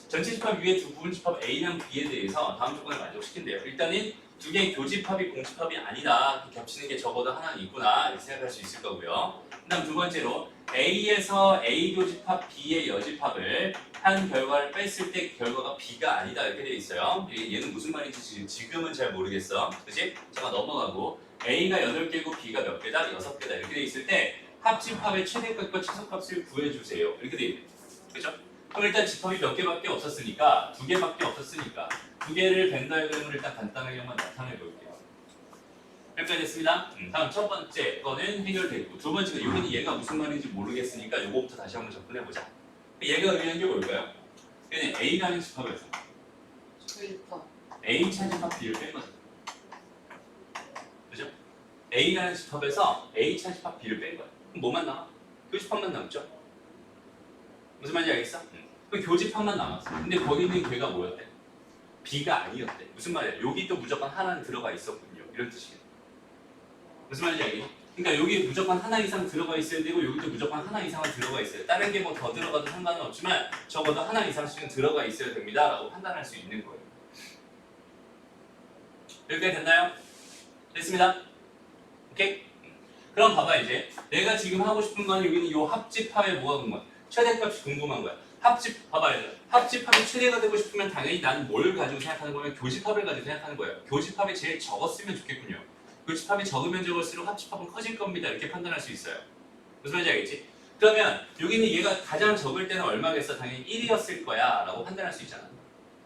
전체 집합 위에 두 부분 집합 A랑 B에 대해서 다음 조건을 만족시킨대요. 일단은 두 개의 교집합이 공집합이 아니다. 겹치는 게 적어도 하나는 있구나. 이렇게 생각할 수 있을 거고요. 그 다음 두 번째로 A에서 A 교집합 B의 여집합을 한 결과를 뺐을 때 결과가 B가 아니다. 이렇게 되어 있어요. 얘는 무슨 말인지 지금은 잘 모르겠어. 그치? 잠깐 넘어가고 A가 8개고 B가 몇 개다? 6개다. 이렇게 되어 있을 때 합집합의 최대값과 최소값을 구해주세요. 이렇게 되어 있는 거예요. 그죠? 그럼 일단 집합이 몇 개밖에 없었으니까 2개밖에 없었으니까 2개를 벤 다이어그램을 일단 간단하게만 나타내 볼게요. 여기까지 됐습니다. 다음 첫 번째 거는 해결됐고 두 번째가 여기는 얘가 무슨 말인지 모르겠으니까 요거부터 다시 한번 접근해 보자. 얘가 의미하는 게 뭘까요? 얘는 A라는 집합에서 A 차집합 B를 뺀 거죠. 그죠? A라는 집합에서 A 차집합 B를 뺀 거야. 그럼 뭐만 남아? 교집합만 남죠? 무슨 말인지 알겠어? 그 교집합만 남았어. 근데 거기 있는 걔가 뭐였대? B가 아니었대. 무슨 말이야? 여기 또 무조건 하나는 들어가 있었군요. 이런 뜻이에요. 무슨 말인지 알겠니? 그러니까 여기 무조건 하나 이상 들어가 있어야 되고 여기도 무조건 하나 이상은 들어가 있어요. 다른 게 뭐 더 들어가도 상관은 없지만 적어도 하나 이상씩은 들어가 있어야 됩니다. 라고 판단할 수 있는 거예요. 여기까지 됐나요? 됐습니다. 오케이? 그럼 봐봐 이제 내가 지금 하고 싶은 건 여기는 이 합집합에 뭐가 궁금한 거야? 최대값이 궁금한 거야. 봐봐 얘들아. 합집합이 최대가 되고 싶으면 당연히 나는 뭘 가지고 생각하는 거면 교집합을 가지고 생각하는 거예요. 교집합이 제일 적었으면 좋겠군요. 교집합이 적으면 적을수록 합집합은 커질 겁니다. 이렇게 판단할 수 있어요. 무슨 말인지 알겠지? 그러면 여기는 얘가 가장 적을 때는 얼마겠어? 당연히 1이었을 거야 라고 판단할 수 있잖아.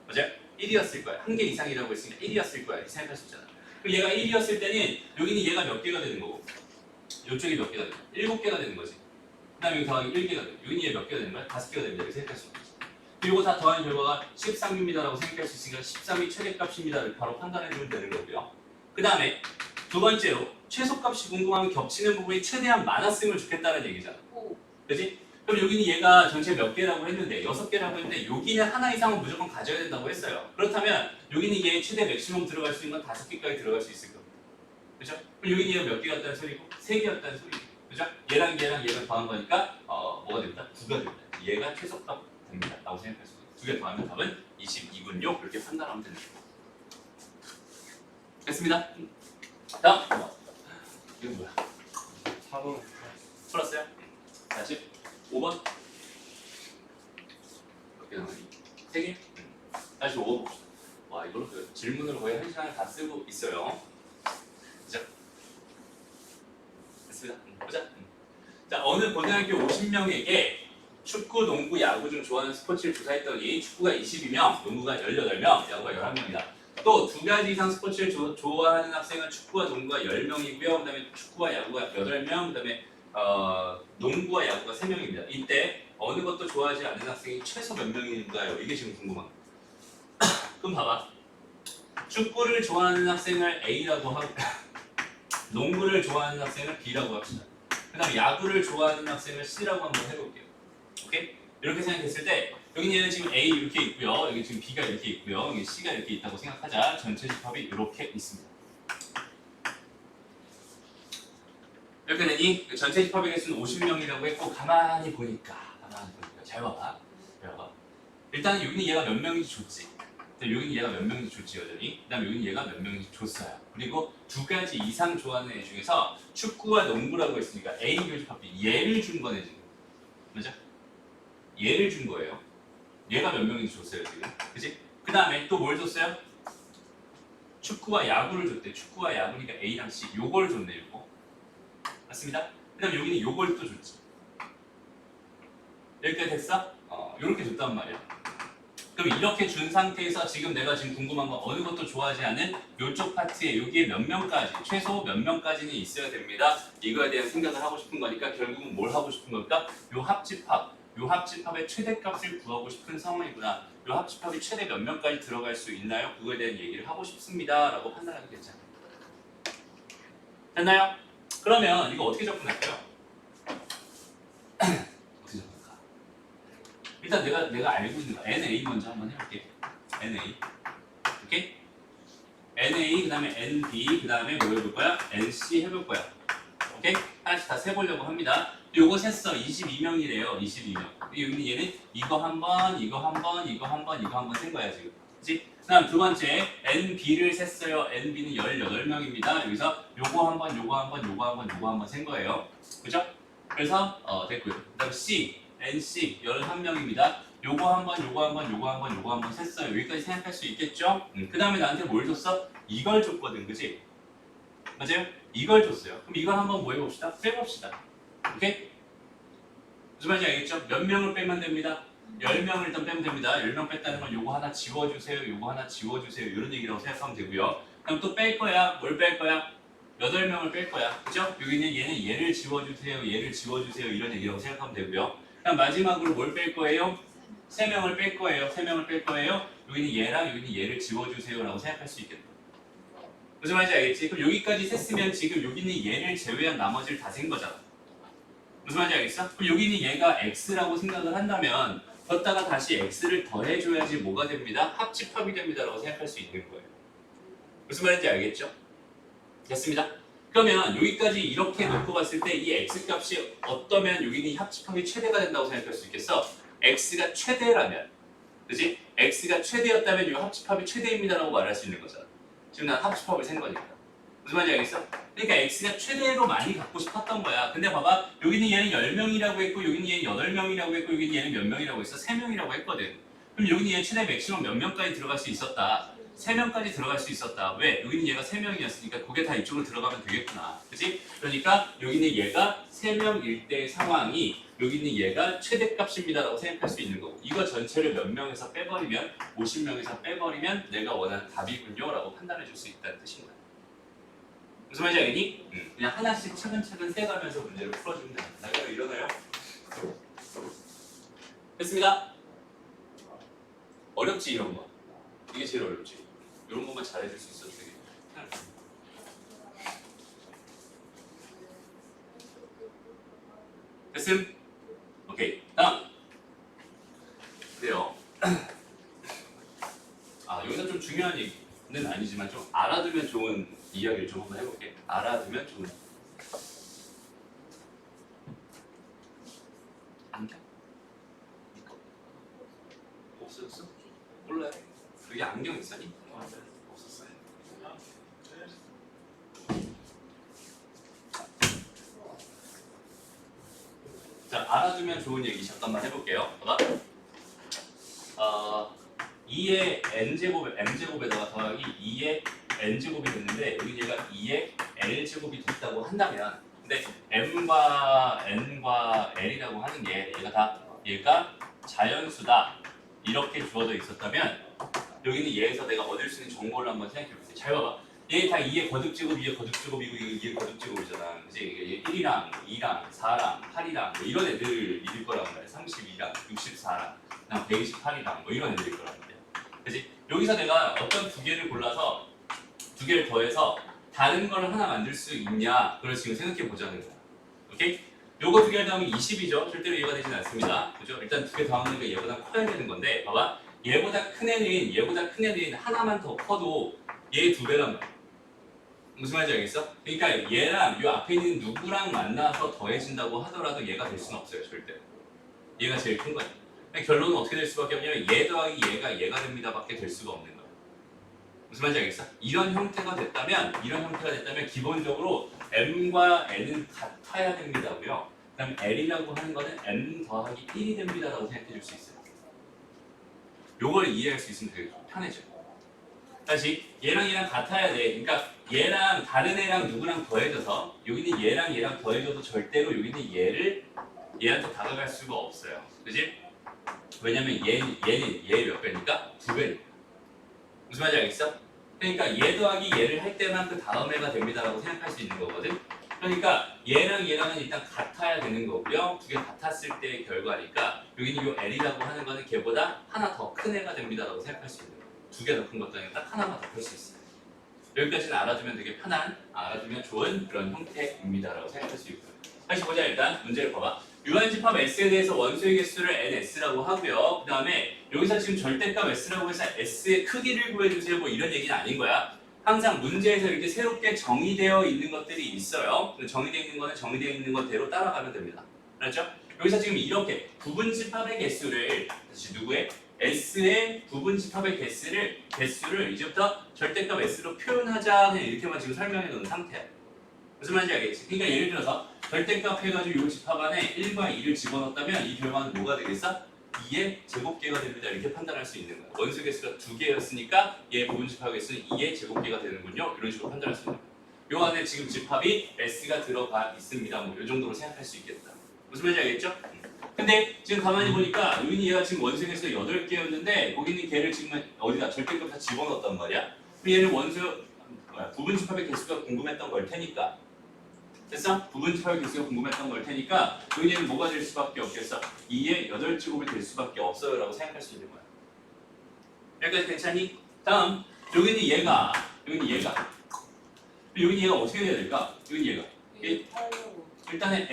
맞아요? 1이었을 거야. 한 개 이상이라고 했으니까 1이었을 거야. 이렇게 생각할 수 있잖아. 그럼 얘가 1이었을 때는 여기는 얘가 몇 개가 되는 거고 이쪽이 몇 개가 되는 거야? 7개가 되는 거지. 그 다음에 여기 더하기 1개가 되고 여기는 얘 몇 개가 되는 거야? 5개가 됩니다. 이렇게 생각할 수 있지. 이거 다 더한 결과가 13입니다라고 생각할 수 있으니까 13이 최대값입니다를 바로 판단해주면 되는 거고요. 그 다음에 두 번째로 최소값이 궁금하면 겹치는 부분이 최대한 많았으면 좋겠다는 얘기잖아. 오. 그지? 그럼 여기는 얘가 전체 몇 개라고 했는데 6개라고 했는데 여기는 하나 이상은 무조건 가져야 된다고 했어요. 그렇다면 여기는 얘 최대 맥시멈 들어갈 수 있는 건 5개까지 들어갈 수 있을 겁니다. 그죠? 그럼 여기는 얘가 몇 개 같다는 소리고 3개 같다는 소리고 그죠? 얘랑 더한 거니까 뭐가 됩니다? 9가 됩니다. 얘가 최소값 됩니다. 라고 생각할 수 있어요. 2개 더하면 답은 22군요. 이렇게 판단하면 됩니다. 됐습니다. 다음 이건 뭐야? 4번 풀었어요? 다시 5번 몇 개 남았니? 3개? 다시 5번 봅시다. 와 이걸로 질문을 거의 1시간을 다 쓰고 있어요. 그죠? 됐습니다. 보자. 자 어느 고등학교 50명에게 축구, 농구, 야구 중 좋아하는 스포츠를 조사했더니 축구가 22명, 농구가 18명, 야구가 11명이다. 또 2가지 이상 스포츠를 좋아하는 학생은 축구와 농구가 10명이고요. 그 다음에 축구와 야구가 8명, 그 다음에 농구와 야구가 3명입니다. 이때 어느 것도 좋아하지 않는 학생이 최소 몇 명인가요? 이게 지금 궁금한 거예요. 그럼 봐봐. 축구를 좋아하는 학생을 A라고 하고 농구를 좋아하는 학생을 B라고 합시다. 그 다음에 야구를 좋아하는 학생을 C라고 한번 해볼게요. 오케이? 이렇게 생각했을 때 여기 얘는 지금 A 이렇게 있고요. 여기 지금 B가 이렇게 있고요. 여기 C가 이렇게 있다고 생각하자. 전체 집합이 이렇게 있습니다. 이렇게 되니 전체 집합의 개수는 50명이라고 했고 가만히 보니까 잘 봐봐. 일단 여기는 얘가 몇 명인지 줬지. 여기는 얘가 몇 명인지 줬지 여전히. 그 다음에 여기는 얘가 몇 명인지 줬어요. 그리고 2가지 이상 좋아하는 애 중에서 축구와 농구라고 했으니까 A 교집합이 얘를 준 거네 지금. 맞아? 얘를 준 거예요. 얘가 몇 명인지 줬어요 지금. 그치? 그 다음에 또 뭘 줬어요? 축구와 야구를 줬대. 축구와 야구니까 A랑 C 요걸 줬네 요거. 맞습니다? 그 다음에 여기는 요걸 또 줬지. 여기까지 됐어? 요렇게 줬단 말이야. 그럼 이렇게 준 상태에서 지금 내가 지금 궁금한 건 어느 것도 좋아하지 않은 요쪽 파트에 여기에 몇 명까지 최소 몇 명까지는 있어야 됩니다. 이거에 대한 생각을 하고 싶은 거니까 결국은 뭘 하고 싶은 걸까? 요 합집합의 최대값을 구하고 싶은 상황이구나. 요 합집합이 최대 몇 명까지 들어갈 수 있나요? 그거에 대한 얘기를 하고 싶습니다. 라고 판단하면 괜찮아요. 됐나요? 그러면 이거 어떻게 접근할까요? 어떻게 접근할까? 일단 내가 알고 있는 거 NA 먼저 한번 해볼게. NA 오케이? NA 그 다음에 NB 그 다음에 뭐 해볼 거야? NC 해볼 거야. 오케이? 하나씩 다 세보려고 합니다. 요거 셌어. 22명이래요. 22명. 여기는 얘는 이거 한 번, 이거 한 번, 이거 한 번, 이거 한 번 센 거야 지금. 그치? 그 다음 두 번째 NB를 셌어요. NB는 18명입니다. 여기서 요거 한 번, 요거 한 번, 요거 한 번, 요거 한 번 센 거예요. 그죠? 그래서 됐고요. 그 다음 C, NC 11명입니다. 요거 한 번, 요거 한 번, 요거 한 번, 요거 한 번 셌어요. 여기까지 생각할 수 있겠죠? 그 다음에 나한테 뭘 줬어? 이걸 줬거든. 그치? 맞아요? 이걸 줬어요. 그럼 이걸 한번 뭐 해봅시다. 빼봅시다. 오케이? 무슨 말인지 알겠죠? 몇 명을 빼면 됩니다. 10명을 일단 빼면 됩니다. 10명 뺐다는 건 요거 하나 지워주세요. 요거 하나 지워주세요. 이런 얘기라고 생각하면 되고요. 그럼 또 뺄 거야. 뭘 뺄 거야? 8명을 뺄 거야. 그죠? 여기는 얘는 얘를 지워주세요. 얘를 지워주세요. 이런 얘기라고 생각하면 되고요. 그럼 마지막으로 뭘 뺄 거예요? 3명을 뺄 거예요. 3명을 뺄 거예요. 여기는 얘랑 여기는 얘를 지워주세요. 라고 생각할 수 있겠다. 무슨 말인지 알겠지? 그럼 여기까지 셌으면 지금 여기는 얘를 제외한 나머지를 다 센 거잖아. 무슨 말인지 알겠어? 그럼 여기는 얘가 x라고 생각을 한다면 걷다가 다시 x를 더해줘야지 뭐가 됩니다? 합집합이 됩니다. 라고 생각할 수 있는 거예요. 무슨 말인지 알겠죠? 됐습니다. 그러면 여기까지 이렇게 놓고 봤을 때 이 x값이 어떠면 여기는 합집합이 최대가 된다고 생각할 수 있겠어? x가 최대라면 그치? x가 최대였다면 이 합집합이 최대입니다. 라고 말할 수 있는 거잖아. 지금 난 합집합을 센 거니까. 무슨 말인지 알겠어? 그러니까 x가 최대로 많이 갖고 싶었던 거야. 근데 봐봐. 여기는 얘는 10명이라고 했고 여기는 얘는 8명이라고 했고 여기는 얘는 몇 명이라고 했어? 3명이라고 했거든. 그럼 여기는 얘 최대 맥시멈 몇 명까지 들어갈 수 있었다? 3명까지 들어갈 수 있었다. 왜? 여기는 얘가 3명이었으니까 그게 다 이쪽으로 들어가면 되겠구나. 그치? 그러니까 여기는 얘가 3명일 때 상황이 여기는 얘가 최대값입니다 라고 생각할 수 있는 거고 이거 전체를 몇 명에서 빼버리면 50명에서 빼버리면 내가 원하는 답이군요 라고 판단해 줄 수 있다는 뜻인 거야. 무슨 말인지 알겠니? 그냥 하나씩 차근차근 떼가면서 문제를 풀어주면 됩니다. 나가 일어나요. 됐습니다. 어렵지 이런 거. 이게 제일 어렵지. 이런 것만 잘해줄 수 있어도 되게 편할 거야. 됐음? 오케이. 다음. 그래요. 아 여기서 좀 중요한 얘기는 아니지만 좀 알아두면 좋은 이야기를 좀 한번 해볼게. 알아두면 좋은. 안경? 이거 없어졌어? 몰라요. 여기 안경 있었니? 없었어요. 자, 알아두면 좋은 얘기 잠깐만 해볼게요. 봐봐. 2의 n제곱, m제곱에다가 더하기 2의 n제곱이 됐는데 여기 얘가 2의 l제곱이 됐다고 한다면 근데 m과 n과 l이라고 하는 게 얘가 자연수다 이렇게 주어져 있었다면 여기는 얘에서 내가 얻을 수 있는 정보를 한번 생각해볼게. 잘 봐봐. 얘 다 2의 거듭제곱, 2의 거듭제곱이고 2의 거듭제곱이잖아. 그치? 이게 1이랑 2랑 4랑 8이랑 뭐 이런 애들일 거란 말이야. 32랑 64랑 128이랑 뭐 이런 애들일 거란 말이야. 그치? 여기서 내가 어떤 두 개를 골라서 두 개를 더해서 다른 걸 하나 만들 수 있냐 그걸 지금 생각해 보자는 거야. 오케이? 요거 두 개를 더하면 20이죠. 절대로 이해가 되진 않습니다. 그죠? 일단 두 개 더하는 게 얘보다 커야 되는 건데 봐봐. 얘보다 큰 애는 하나만 더 커도 얘 2배란 말이야. 무슨 말인지 알겠어? 그러니까 얘랑 요 앞에 있는 누구랑 만나서 더해진다고 하더라도 얘가 될 수는 없어요. 절대. 얘가 제일 큰 거야. 결론은 어떻게 될 수밖에 없냐면 얘 더하기 얘가 됩니다 밖에 될 수가 없는 거야. 무슨 말인지 알겠어? 이런 형태가 됐다면 기본적으로 m과 n은 같아야 됩니다고요. 그다음 l이라고 하는 거는 m 더하기 1이 됩니다라고 생각해 줄 수 있어요. 요걸 이해할 수 있으면 되게 편해져. 다시 얘랑 같아야 돼. 그러니까 얘랑 다른 애랑 누구랑 더해져서 여기는 얘랑 더해져도 절대로 여기는 얘한테 다가갈 수가 없어요. 그지? 왜냐면 얘는 얘 몇 배니까? 2배니까. 무슨 말인지 알겠어? 그러니까 얘 더하기 얘를 할 때만 그 다음 애가 됩니다라고 생각할 수 있는 거거든. 그러니까 얘랑은 일단 같아야 되는 거고요. 두 개 같았을 때의 결과니까 여기는 요 L이라고 하는 거는 걔보다 하나 더 큰 애가 됩니다라고 생각할 수 있는 거예요. 두 개 더 큰 것도 아니고 딱 하나만 더 클 수 있어요. 여기까지는 알아두면 되게 편한, 알아두면 좋은 그런 형태입니다라고 생각할 수 있고요. 다시 보자. 일단 문제를 봐봐. 유한집합 S에 대해서 원소의 개수를 NS라고 하고요. 그 다음에 여기서 지금 절대값 S라고 해서 S의 크기를 구해주세요 뭐 이런 얘기는 아닌 거야. 항상 문제에서 이렇게 새롭게 정의되어 있는 것들이 있어요. 정의되어 있는 거는 정의되어 있는 것대로 따라가면 됩니다. 알았죠? 여기서 지금 이렇게 부분집합의 개수를 다시 누구의? S의 부분집합의 개수를 이제부터 절대값 S로 표현하자 그냥 이렇게만 지금 설명해 놓은 상태야. 무슨 말인지 알겠지? 그러니까 예를 들어서 절대값 해가지고 이 집합 안에 1과 2를 집어넣었다면 이 결과는 뭐가 되겠어? 2의 제곱계가 됩니다. 이렇게 판단할 수 있는 거야. 원소 개수가 2개였으니까 얘 부분 집합 개수는 2의 제곱계가 되는군요. 이런 식으로 판단할 수 있는 거야. 요 안에 지금 집합이 S가 들어가 있습니다. 뭐 이 정도로 생각할 수 있겠다. 무슨 말인지 알겠죠? 근데 지금 가만히 보니까 여기는 얘가 지금 원소 개수가 8개였는데 거기 있는 걔를 지금 어디다 절대값 다 집어넣었단 말이야. 그럼 얘는 부분 집합의 개수가 궁금했던 걸 테니까 됐어? 부분 집합의 개수가 궁금했던 걸 테니까 여기는 뭐가 될 수밖에 없겠어? 2의 8제곱이 될 수밖에 없어요 라고 생각할 수 있는 거야. 여기까지 괜찮니? 다음 여기는 얘가 여기는 얘가 어떻게 돼야 될까? 여기는 얘가 일단은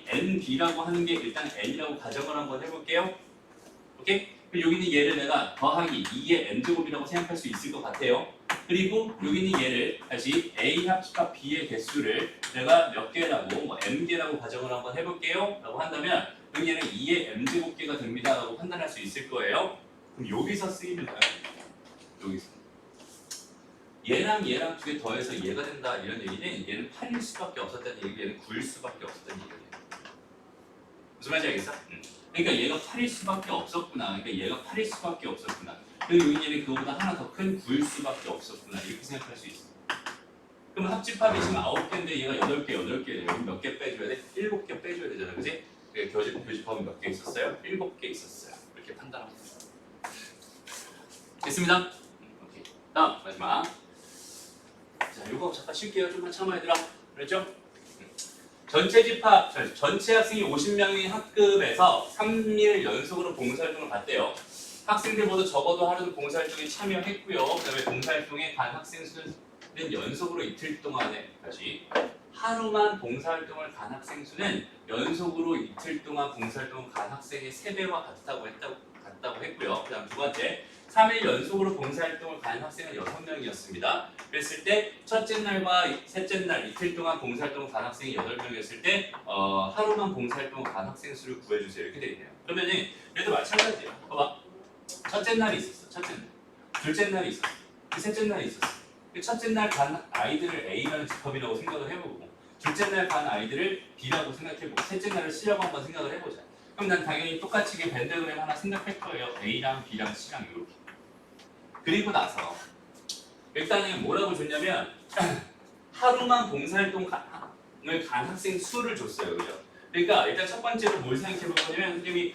NB라고 하는 게 일단 N이라고 가정을 한번 해볼게요. 오케이? 여기는 얘를 내가 더하기 2의 N제곱이라고 생각할 수 있을 것 같아요. 그리고 여기는 얘를 다시 A 합집합 B의 개수를 내가 몇 개라고 뭐 M개라고 가정을 한번 해볼게요 라고 한다면 여기 얘는 2의 M제곱개가 됩니다 라고 판단할 수 있을 거예요. 그럼 여기서 쓰이는 거야. 여기서 얘랑 두 개 더해서 얘가 된다 이런 얘기는 얘는 8일 수밖에 없었다는 얘기, 얘는 9일 수밖에 없었다는 얘기예요. 무슨 말인지 알겠어? 그러니까 얘가 8일 수밖에 없었구나. 그러니까 얘가 8일 수밖에 없었구나. 그리고 여기는 그거보다 하나 더 큰 구일 수밖에 없었구나 이렇게 생각할 수 있어. 그럼 합집합이 지금 9개인데 얘가 8개 여기 몇 개 빼줘야 돼? 7개 빼줘야 되잖아, 그지? 교집합이 몇 개 있었어요? 7개 있었어요. 이렇게 판단하면 돼요. 됐습니다. 오케이. 다음 마지막. 자, 이거 잠깐 쉴게요. 좀만 참아 얘들아. 그랬죠? 전체 집합, 전체 학생이 50명인 학급에서 3일 연속으로 봉사활동을 갔대요. 학생들 모두 적어도 하루는 봉사활동에 참여했고요. 그 다음에 봉사활동에 간 학생 수는 연속으로 이틀 동안에 다시 하루만 봉사활동을 간 학생 수는 연속으로 이틀 동안 봉사활동을 간 학생의 3배와 같다고 했고요. 그 다음 두 번째, 3일 연속으로 봉사활동을 간 학생은 6명이었습니다. 그랬을 때 첫째 날과 셋째 날 이틀 동안 봉사활동을 간 학생이 8명이었을 때 하루만 봉사활동을 간 학생 수를 구해주세요. 이렇게 되어 있네요. 그러면은 얘도 마찬가지예요. 봐봐. 첫째 날이 있었어. 첫째 날. 둘째 날이 있었어. 셋째 날이 있었어. 첫째 날 간 아이들을 A라는 집합이라고 생각을 해보고 둘째 날 간 아이들을 B라고 생각해보고 셋째 날을 C라고 한번 생각을 해보자. 그럼 난 당연히 똑같이 벤더그램 하나 생각할 거예요. A랑 B랑 C랑 이렇게. 그리고 나서 일단은 뭐라고 줬냐면 하루만 봉사활동을 간 학생 수를 줬어요. 그죠? 그러니까 일단 첫 번째로 뭘 생각해 볼 거냐면 선생님이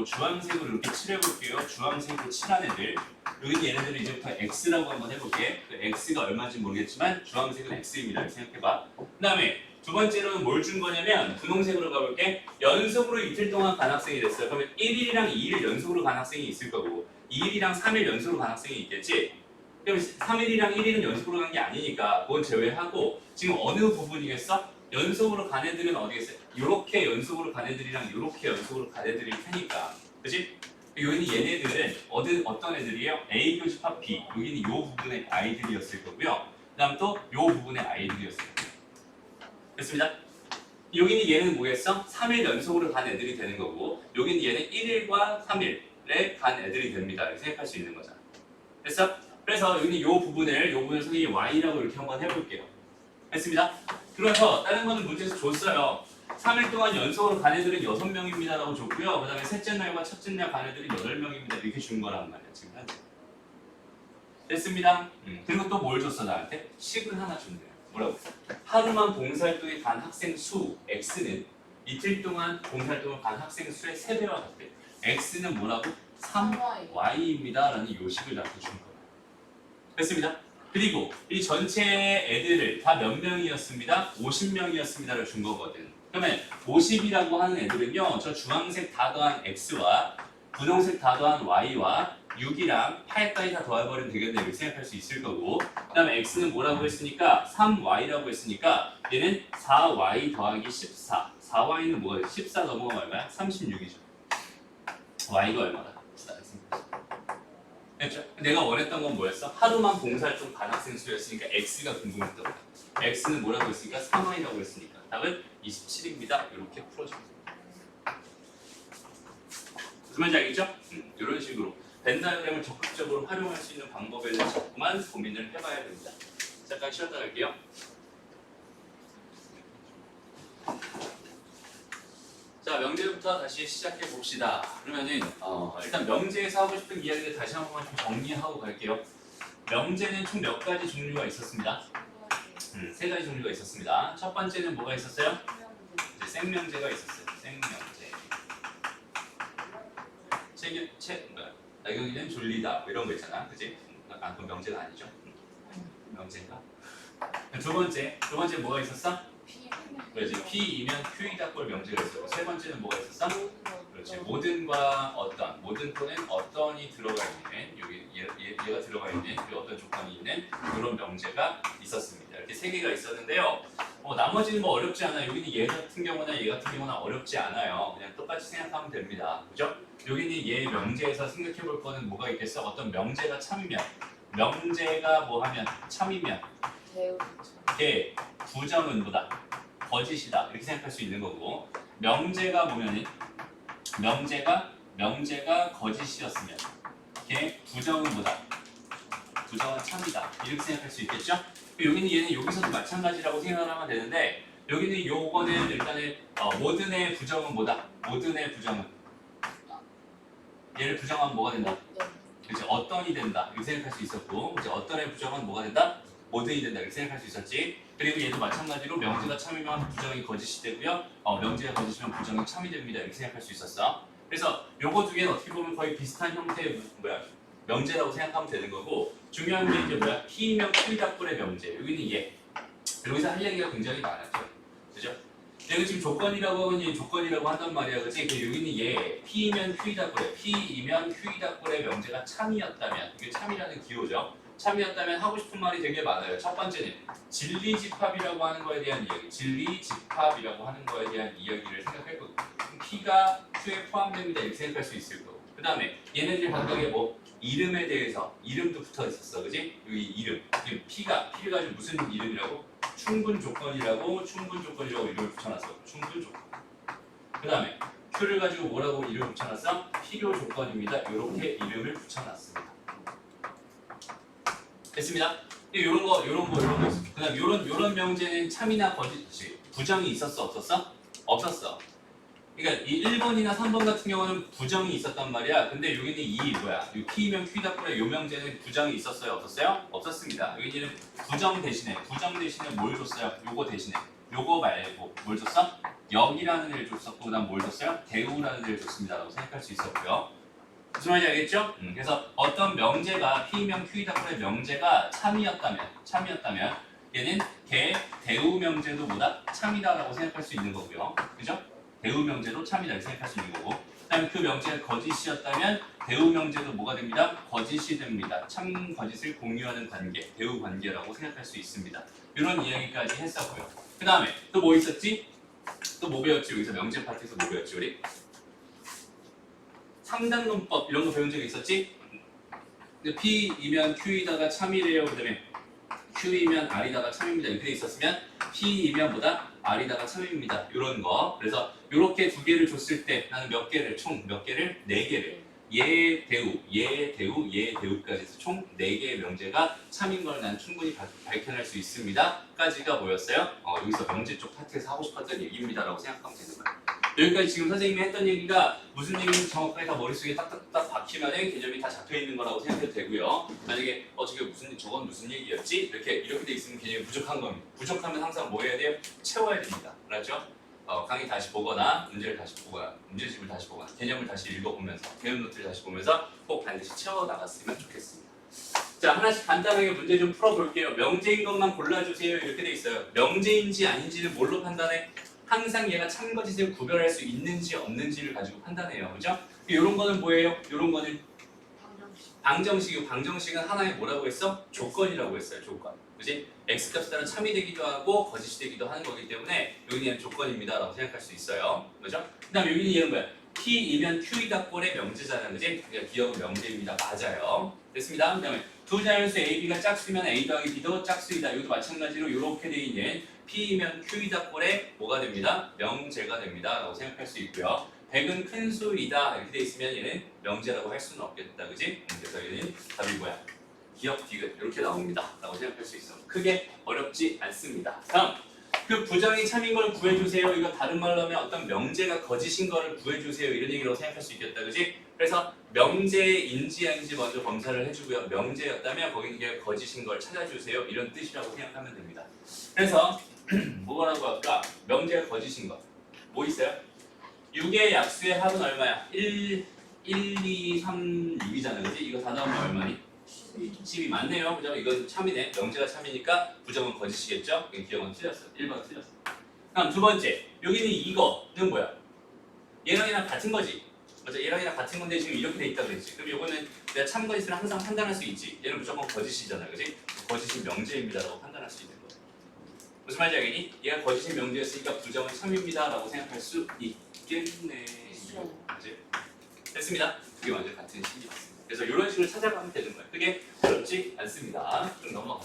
주황색으로 이렇게 칠해볼게요. 주황색으로 칠한 애들 여기 얘네들은 이제부터 X라고 한번 해볼게. 그 X가 얼마인지 모르겠지만 주황색은 X입니다. 이렇게 생각해봐. 그 다음에 두 번째로는 뭘 준 거냐면 분홍색으로 가볼게. 연속으로 이틀 동안 간 학생이 됐어요. 그러면 1일이랑 2일 연속으로 간 학생이 있을 거고 2일이랑 3일 연속으로 간 학생이 있겠지. 그럼 3일이랑 1일은 연속으로 간 게 아니니까 그건 제외하고 지금 어느 부분이겠어? 연속으로 간 애들은 어디겠어요? 이렇게 연속으로 간 애들이랑 이렇게 연속으로 간 애들일 테니까, 그렇지? 여기는 얘네들은 어떤 애들이에요? A 교집합 B. 여기는 이 부분의 아이들이었을 거고요. 그다음 또 이 부분의 아이들이었을 거예요. 됐습니다. 여기는 얘는 뭐겠어? 3일 연속으로 간 애들이 되는 거고, 여기는 얘는 1일과 3일에 간 애들이 됩니다. 이렇게 생각할 수 있는 거잖아. 됐어? 그래서 여기는 이 부분을 선생님이 Y라고 이렇게 한번 해볼게요. 됐습니다. 그래서 다른 거는 문제에서 줬어요. 3일 동안 연속으로 간 애들은 6명입니다 라고 줬고요. 그 다음에 셋째 날과 첫째 날 간 애들은 8명입니다 이렇게 준 거란 말이야 지금 현재. 됐습니다. 그리고 또 뭘 줬어 나한테? 식을 하나 준대요. 뭐라고? 하루만 봉사활동에 간 학생 수 X는 이틀 동안 봉사활동을 간 학생 수의 3배와 같대. X는 뭐라고? 3Y입니다 라는 요식을 나한테 준 거예요. 됐습니다. 그리고 이 전체 애들을 다 몇 명이었습니다? 50명이었습니다를 준 거거든. 그러면 50이라고 하는 애들은요, 저 주황색 다 더한 X와 분홍색 다 더한 Y와 6이랑 8까지 다 더해버리면 되겠네 이렇게 생각할 수 있을 거고, 그 다음에 X는 뭐라고 했으니까 3Y라고 했으니까 얘는 4Y 더하기 14. 4Y는 뭐가 14 넘어가면 얼마야? 36이죠. Y가 얼마다? 됐죠? 내가 원했던 건 뭐였어? 하루만 봉사활동 간 학생 수였으니까 X가 궁금했던 거야. X는 뭐라고 했으니까 3Y라고 했으니까 답은 27입니다. 이렇게 풀어줍니다. 무슨 말인지 알겠죠? 이런 식으로 벤 다이어그램을 적극적으로 활용할 수 있는 방법에 대해서 자꾸만 고민을 해봐야 됩니다. 잠깐 쉬었다 갈게요. 자, 명제부터 다시 시작해 봅시다. 그러면은 일단 명제에서 하고 싶은 이야기를 다시 한번 좀 정리하고 갈게요. 명제는 총 몇 가지 종류가 있었습니다. 3가지 종류가 있었습니다. 첫 번째는 뭐가 있었어요? 이제 생명제가 있었어요. 생명제. 나경이는 졸리다 뭐 이런 거 있잖아, 그지? 그건 명제가 아니죠? 명제인가? 두 번째 뭐가 있었어? 그렇지. P이면 Q이다 꼴 명제가 있었고, 세 번째는 뭐가 있었어? 그렇지. 모든과 어떤, 모든 또는 어떤이 들어가 있는, 여기 얘가 들어가 있는 그 어떤 조건이 있는 그런 명제가 있었습니다. 이렇게 3개가 있었는데요. 나머지는 뭐 어렵지 않아요. 여기는 얘 같은 경우나 어렵지 않아요. 그냥 똑같이 생각하면 됩니다. 그죠? 여기는 얘 명제에서 생각해 볼 거는 뭐가 있겠어? 어떤 명제가 참이면, 명제가 뭐 하면 참이면, 걔 부정은 뭐다? 거짓이다 이렇게 생각할 수 있는 거고, 명제가 뭐면은 명제가 거짓이었으면 걔 부정은 뭐다? 부정은 참이다 이렇게 생각할 수 있겠죠? 여기는 얘는 여기서도 마찬가지라고 생각을 하면 되는데, 여기는 요거는 일단은 모든의 부정은 뭐다? 모든의 부정은 얘를 부정하면 뭐가 된다? 네. 그치? 어떤이 된다 이렇게 생각할 수 있었고 이제 어떤의 부정은 뭐가 된다? 모든이 된다 이렇게 생각할 수 있었지. 그리고 얘도 마찬가지로 명제가 참이면 부정이 거짓이 되고요. 명제가 거짓이면 부정이 참이 됩니다 이렇게 생각할 수 있었어. 그래서 요거 두 개는 어떻게 보면 거의 비슷한 형태의 명제라고 생각하면 되는 거고 중요한 게 이제 뭐야? P면 Q답꼴의 명제. 여기는 얘. 여기서 할 얘기가 굉장히 많았죠. 그죠? 내가 지금 조건이라고 하면 얘 조건이라고 한단 말이야. 그치? 여기는 얘 P면 Q답꼴의 P이면 Q답꼴의 명제가 참이었다면 이게 참이라는 기호죠. 참이었다면 하고 싶은 말이 되게 많아요. 첫 번째는 진리집합이라고 하는 거에 대한 이야기. 진리집합이라고 하는 거에 대한 이야기를 생각해보고 P가 Q에 포함됩니다. 이렇게 생각할 수 있을 거고 그 다음에 얘네들 각각의 뭐 이름에 대해서 이름도 붙어 있었어. 그지? 여기 이름. 지금 P를 가지고 무슨 이름이라고? 충분 조건이라고 이름을 붙여놨어. 충분 조건. 그 다음에 Q를 가지고 뭐라고 이름을 붙여놨어? 필요 조건입니다. 이렇게 이름을 붙여놨습니다. 됐습니다. 이런 거 있어. 그 다음 요런 명제는 참이나 거짓, 부정이 있었어? 없었어? 없었어. 그러니까 이 1번이나 3번 같은 경우는 부정이 있었단 말이야. 근데 여기는 이 P면 Q답꼴의 요 명제는 부정이 있었어요? 없었어요? 없었습니다. 여기는 부정 대신에 뭘 줬어요? 요거 대신에 요거 말고 뭘 줬어? 역이라는 애를 줬었고 그 다음 뭘 줬어요? 대우라는 애를 줬습니다 라고 생각할 수 있었고요. 무슨 말인지 알겠죠? 그래서 어떤 명제가 P면 Q답꼴의 명제가 참이었다면 얘는 대우 명제도 뭐다? 참이다라고 생각할 수 있는 거고요. 그죠? 대우 명제도 참이다 이렇게 생각할 수 있는 거고 그 다음에 그 명제가 거짓이었다면 대우 명제도 뭐가 됩니다? 거짓이 됩니다. 참 거짓을 공유하는 관계, 대우 관계라고 생각할 수 있습니다. 이런 이야기까지 했었고요. 그 다음에 또 뭐 있었지? 또 뭐 배웠지? 여기서 명제 파트에서 뭐 배웠지 우리? 상단론법 이런 거 배운 적이 있었지? 근데 P이면 Q이다가 참이래요. 그 다음에 Q이면 R이다가 참입니다. 이렇게 돼 있었으면 P이면 뭐다? R이다가 참입니다. 이런 거. 그래서 이렇게 두 개를 줬을 때 나는 몇 개를? 총 몇 개를? 네 개를. 얘 대우까지 해서 총 4개의 명제가 참인 걸 난 충분히 밝혀낼 수 있습니다. 까지가 뭐였어요? 여기서 명제 쪽 파트에서 하고 싶었던 얘기입니다. 라고 생각하면 되는 거예요. 여기까지 지금 선생님이 했던 얘기가 무슨 얘기인지 정확하게 다 머릿속에 딱딱딱 박히면 개념이 다 잡혀있는 거라고 생각해도 되고요. 만약에 저건 무슨 얘기였지? 이렇게 돼 있으면 개념이 부족한 겁니다. 부족하면 항상 뭐 해야 돼요? 채워야 됩니다. 알았죠? 강의 다시 보거나 문제집을 다시 보거나 개념을 다시 읽어보면서 개념 노트를 다시 보면서 꼭 반드시 채워나갔으면 좋겠습니다. 자, 하나씩 간단하게 문제 좀 풀어볼게요. 명제인 것만 골라주세요. 이렇게 돼 있어요. 명제인지 아닌지를 뭘로 판단해? 항상 얘가 참거짓을 구별할 수 있는지 없는지를 가지고 판단해요. 그죠? 이런 거는 뭐예요? 이런 거는 방정식이고 방정식은 하나의 뭐라고 했어? 조건이라고 했어요. 조건. 그지? X값에 따라 참이 되기도 하고 거짓이 되기도 하는 거기 때문에 여기는 조건입니다 라고 생각할 수 있어요. 그죠? 그 다음에 여기는 얘는 뭐야? P이면 Q이답꼴의 명제잖아. 그지? 그러니까 기억은 명제입니다. 맞아요. 됐습니다. 그 다음에 두 자연수 A, B가 짝수면 A 더하기 B도 짝수이다. 이것도 마찬가지로 이렇게 돼 있는 P이면 Q이답꼴의 뭐가 됩니다? 명제가 됩니다. 라고 생각할 수 있고요. 100은 큰 수이다. 이렇게 돼 있으면 얘는 명제라고 할 수는 없겠다. 그지? 그래서 얘는 답이 뭐야? 기억, 디귿 이렇게 나옵니다. 라고 생각할 수 있어. 크게 어렵지 않습니다. 다음, 그 부정이 참인 걸 구해주세요. 이거 다른 말로 하면 어떤 명제가 거짓인 거를 구해주세요. 이런 얘기라고 생각할 수 있겠다. 그지? 그래서 명제인지 아닌지 먼저 검사를 해주고요. 명제였다면 거기는 게 거짓인 걸 찾아주세요. 이런 뜻이라고 생각하면 됩니다. 그래서 뭐라고 할까? 명제가 거짓인 거. 뭐 있어요? 6의 약수의 합은 얼마야? 1, 2, 3, 6이잖아. 그지? 이거 다 나오면 얼마니? 12 맞네요. 그죠? 이건 참이네. 명제가 참이니까 부정은 거짓이겠죠? 기억은 틀렸어. 1번 틀렸어. 다음 두 번째. 여기는 이거는 뭐야? 얘랑이랑 같은 거지. 맞아. 얘랑이랑 같은 건데 지금 이렇게 돼 있다 그랬지. 그럼 이거는 내가 참거짓을 항상 판단할 수 있지. 얘는 무조건 거짓이잖아. 그지? 거짓이 명제입니다. 라고 판단할 수 있는 거야. 무슨 말인지 알겠니? 얘가 거짓이 명제였으니까 부정은 참입니다. 라고 생각할 수 있겠네. 그지? 됐습니다. 그게 완전 같은 식이었어. 그래서 이런 식으로 찾아가면 되는 거예요. 그게 어렵지 않습니다. 좀 넘어가.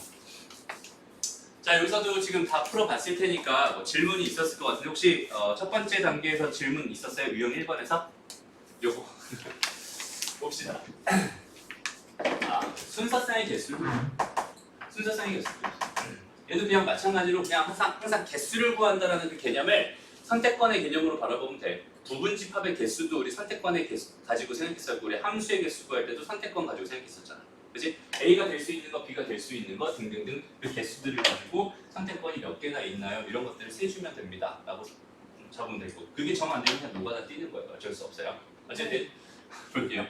자, 여기서도 지금 다 풀어봤을 테니까 뭐 질문이 있었을 것 같은데 혹시 첫 번째 단계에서 질문 있었어요? 유형 1번에서? 요거 봅시다. 순서상의 개수. 얘도 그냥 마찬가지로 그냥 항상 개수를 구한다라는 그 개념을 선택권의 개념으로 바라보면 돼. 부분 집합의 개수도 우리 선택권의 개수 가지고 생각했었고 우리 함수의 개수 구할 때도 선택권 가지고 생각했었잖아. 그렇지? A가 될 수 있는 거, B가 될 수 있는 거 등등등 그 개수들을 가지고 선택권이 몇 개나 있나요? 이런 것들을 세주면 됩니다. 라고 적으면 되고 그게 정 안 되면 그냥 노가다 뛰는 거예요. 어쩔 수 없어요. 어쨌든 볼게요.